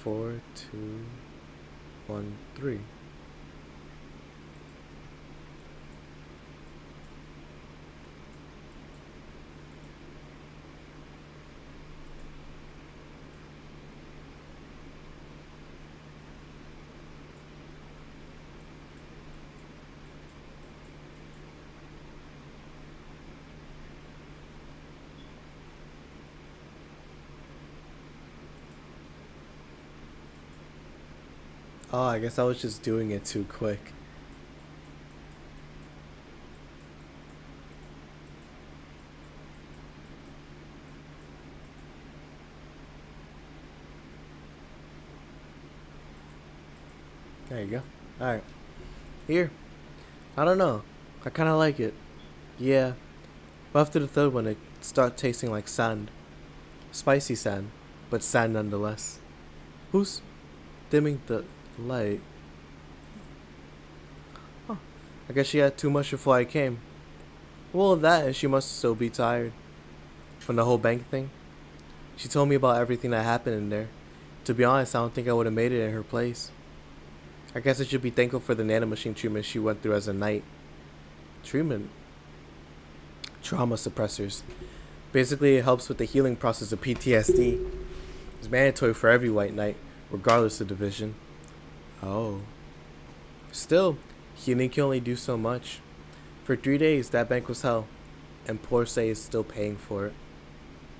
4, 2, 1, 3. Oh, I guess I was just doing it too quick. There you go. Alright. Here. I don't know. I kind of like it. Yeah. But after the third one, it started tasting like sand. Spicy sand. But sand nonetheless. Who's dimming the light? Huh. I guess she had too much before I came. Well, that and she must still be tired. From the whole bank thing. She told me about everything that happened in there. To be honest, I don't think I would have made it in her place. I guess I should be thankful for the nanomachine treatment she went through as a knight. Treatment? Trauma suppressors. Basically, it helps with the healing process of PTSD. It's mandatory for every white knight, regardless of division. Oh. Still, healing can only do so much. For 3 days, that bank was hell, and poor Say is still paying for it.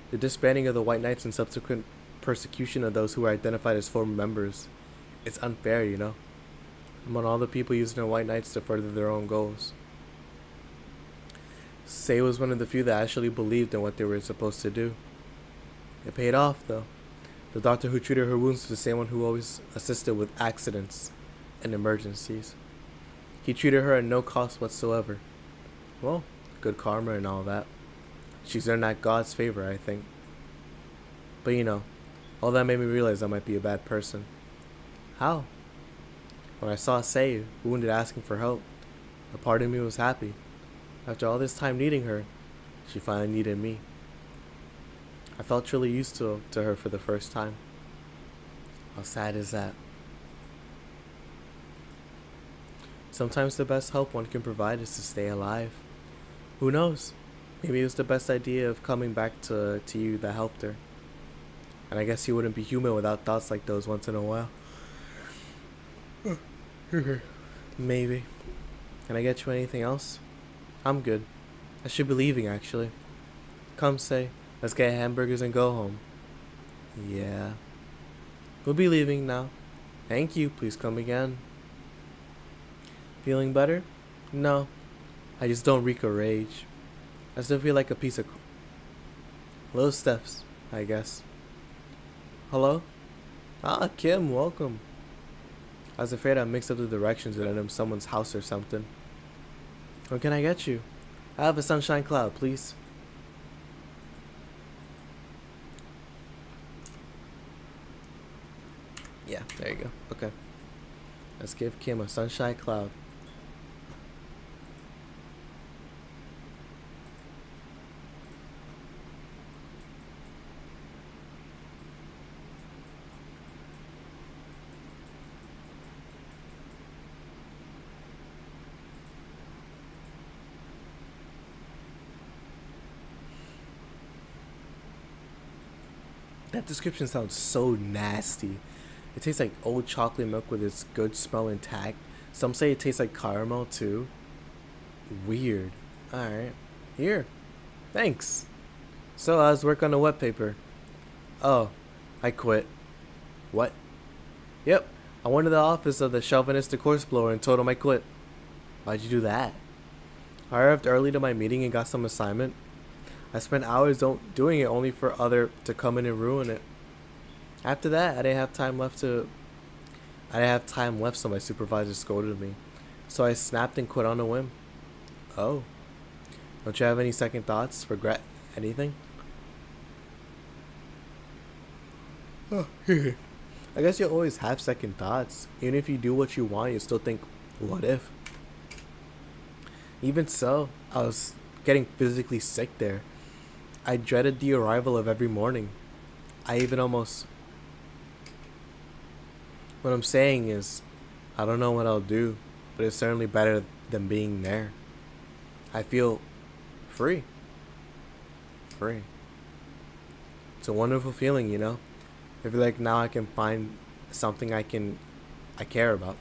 The disbanding of the White Knights and subsequent persecution of those who were identified as former members. It's unfair, you know. Among all the people using their White Knights to further their own goals. Say was one of the few that actually believed in what they were supposed to do. It paid off, though. The doctor who treated her wounds was the same one who always assisted with accidents and emergencies. He treated her at no cost whatsoever. Well, good karma and all that. She's earned that God's favor, I think. But all that made me realize I might be a bad person. How? When I saw Say, wounded, asking for help, a part of me was happy. After all this time needing her, she finally needed me. I felt truly used to her for the first time. How sad is that? Sometimes the best help one can provide is to stay alive. Who knows? Maybe it was the best idea of coming back to you that helped her. And I guess you wouldn't be human without thoughts like those once in a while. Maybe. Can I get you anything else? I'm good. I should be leaving, actually. Come, Say. Let's get hamburgers and go home. Yeah. We'll be leaving now. Thank you. Please come again. Feeling better? No. I just don't reek of rage. I still feel like a piece of... Little steps, I guess. Hello? Ah, Kim, welcome. I was afraid I mixed up the directions and ended up in someone's house or something. What can I get you? I have a sunshine cloud, please. Yeah, there you go. Okay. Let's give Kim a sunshine cloud. That description sounds so nasty. It tastes like old chocolate milk with its good smell intact. Some say it tastes like caramel too. Weird. Alright. Here. Thanks. So how's work on the wet paper? Oh, I quit. What? Yep. I went to the office of the chauvinistic horseblower and told him I quit. Why'd you do that? I arrived early to my meeting and got some assignment. I spent hours doing it only for other to come in and ruin it. After that, I didn't have time left, so my supervisor scolded me. So I snapped and quit on a whim. Oh. Don't you have any second thoughts? Regret? Anything? Oh, I guess you always have second thoughts. Even if you do what you want, you still think, what if? Even so, I was getting physically sick there. I dreaded the arrival of every morning. I even almost... What I'm saying is, I don't know what I'll do, but it's certainly better than being there. I feel free. Free. It's a wonderful feeling, I feel like now I can find something I care about.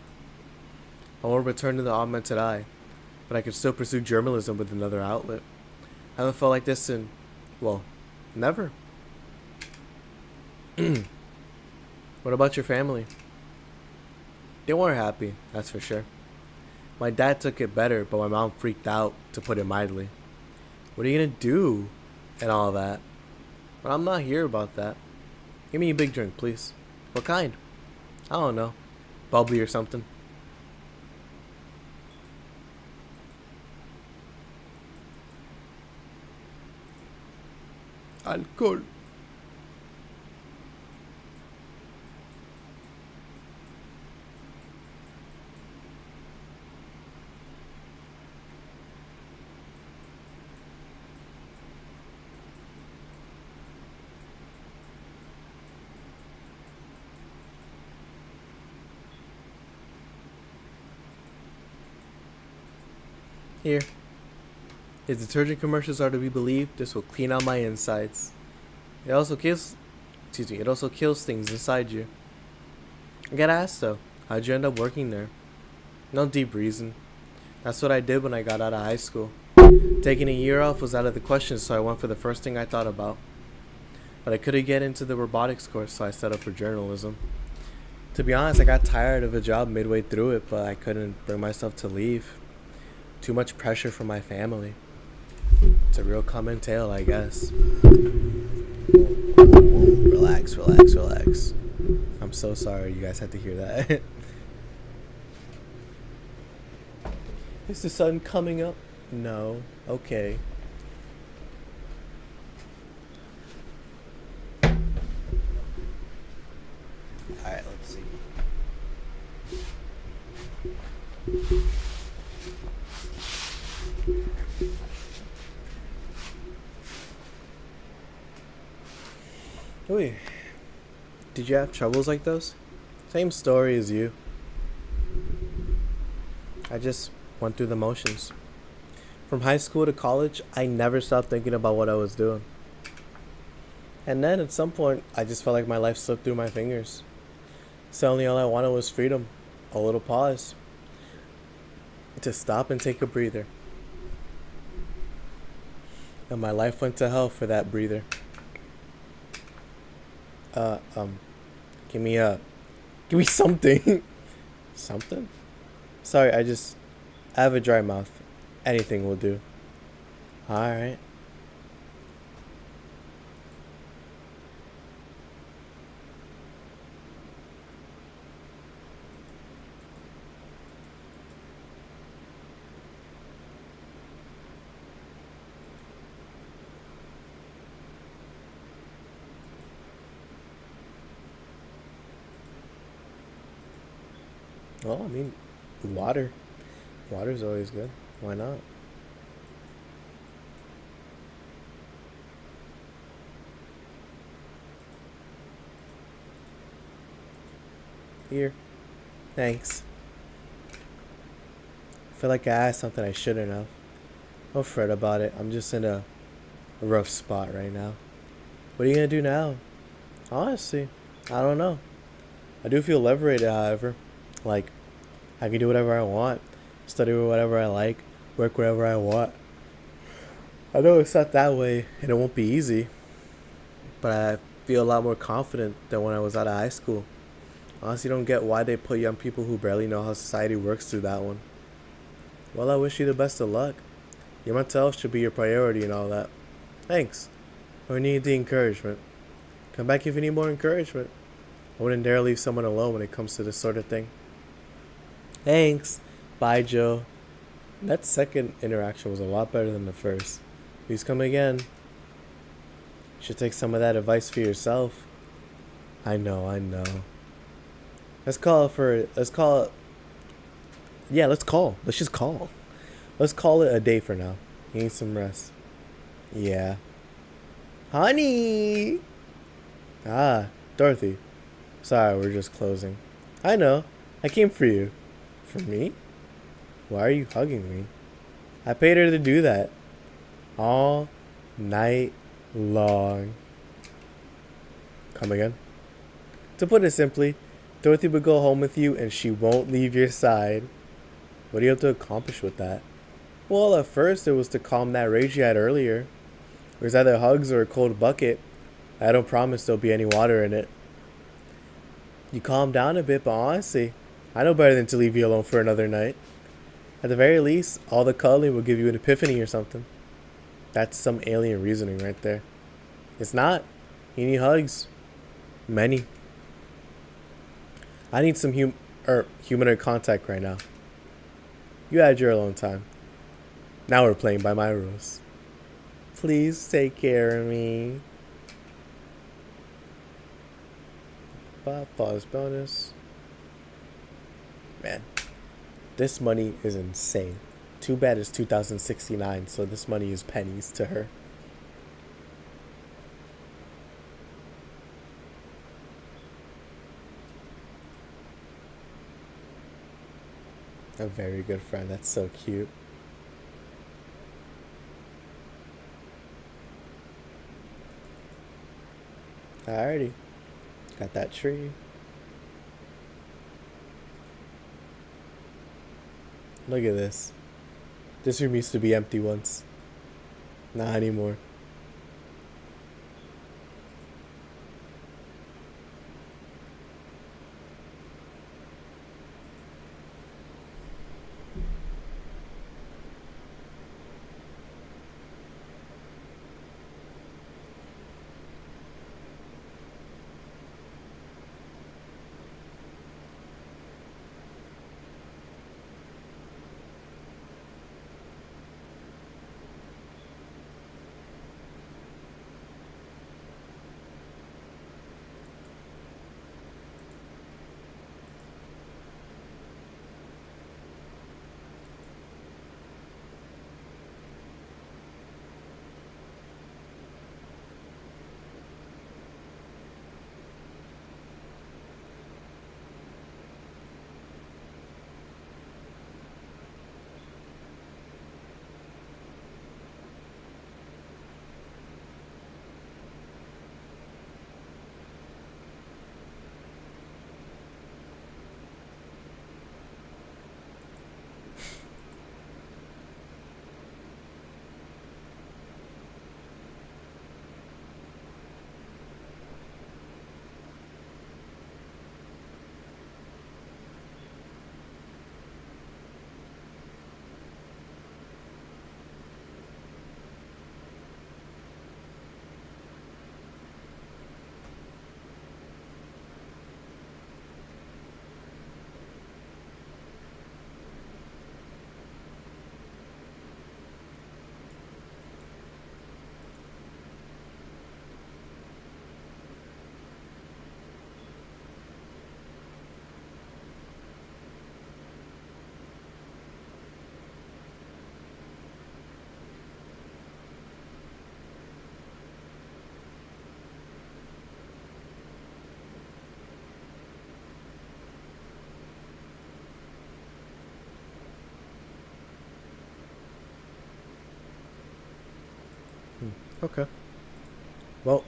I won't return to the augmented eye, but I could still pursue journalism with another outlet. I haven't felt like this in, never. What about your family? They weren't happy, that's for sure. My dad took it better, but my mom freaked out, to put it mildly. What are you gonna do? And all that. But I'm not here about that. Give me a big drink, please. What kind? I don't know. Bubbly or something. Alcohol. Here. If detergent commercials are to be believed, this will clean out my insides. It also kills things inside you. I gotta ask though, how'd you end up working there? No deep reason. That's what I did when I got out of high school. Taking a year off was out of the question, so I went for the first thing I thought about. But I couldn't get into the robotics course, so I set up for journalism. To be honest, I got tired of a job midway through it, but I couldn't bring myself to leave. Too much pressure from my family. It's a real common tale, I guess. Whoa, relax, relax, relax. I'm so sorry you guys had to hear that. Is the sun coming up? No. Okay. Alright, let's see. Wait. Did you have troubles like those? Same story as you. I just went through the motions. From high school to college, I never stopped thinking about what I was doing. And then at some point, I just felt like my life slipped through my fingers. Suddenly, all I wanted was freedom, a little pause, to stop and take a breather. And my life went to hell for that breather. Uh, um, give me something. Something? Sorry, I have a dry mouth. Anything will do. Alright. Well, I mean, water. Water's always good. Why not? Here. Thanks. I feel like I asked something I shouldn't have. Don't fret about it. I'm just in a rough spot right now. What are you gonna do now? Honestly, I don't know. I do feel liberated, however. Like, I can do whatever I want, study whatever I like, work wherever I want. I know it's not that way, and it won't be easy, but I feel a lot more confident than when I was out of high school. Honestly, don't get why they put young people who barely know how society works through that one. Well, I wish you the best of luck. Your mental health should be your priority and all that. Thanks. I need the encouragement. Come back if you need more encouragement. I wouldn't dare leave someone alone when it comes to this sort of thing. Thanks. Bye, Joe. That second interaction was a lot better than the first. Please come again. You should take some of that advice for yourself. I know. Let's just call. Let's call it a day for now. You need some rest. Yeah. Honey! Ah, Dorothy. Sorry, we're just closing. I know. I came for you. For me? Why are you hugging me? I paid her to do that. All night long. Come again? To put it simply, Dorothy would go home with you and she won't leave your side. What do you have to accomplish with that? Well, at first it was to calm that rage you had earlier. It was either hugs or a cold bucket. I don't promise there'll be any water in it. You calm down a bit, but honestly, I know better than to leave you alone for another night. At the very least, all the cuddling will give you an epiphany or something. That's some alien reasoning right there. It's not. You need hugs. Many. I need some human contact right now. You had your alone time. Now we're playing by my rules. Please take care of me. Pause bonus. Man, this money is insane. Too bad it's 2069, so this money is pennies to her. A very good friend. That's so cute. Alrighty. Got that tree. Look at this. This room used to be empty once. Not anymore. Okay. Well,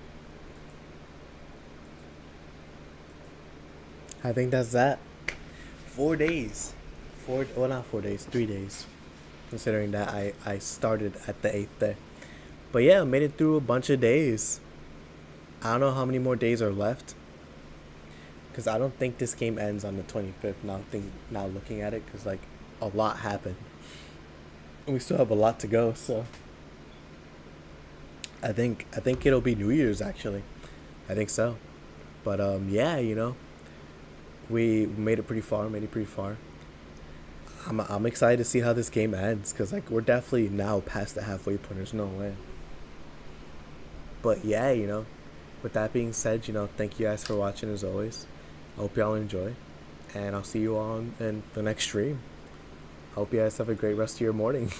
I think that's that. 4 days. Well, not 4 days, 3 days. Considering that I started at the eighth day. But yeah, made it through a bunch of days. I don't know how many more days are left. Because I don't think this game ends on the 25th. Now looking at it, because like a lot happened. And we still have a lot to go, so I think it'll be New Year's actually. I think so. But yeah, we made it pretty far. Made it pretty far. I'm excited to see how this game ends because like we're definitely now past the halfway point. There's no way. But yeah, with that being said, thank you guys for watching as always. I hope y'all enjoy, and I'll see you on in the next stream. I hope you guys have a great rest of your morning.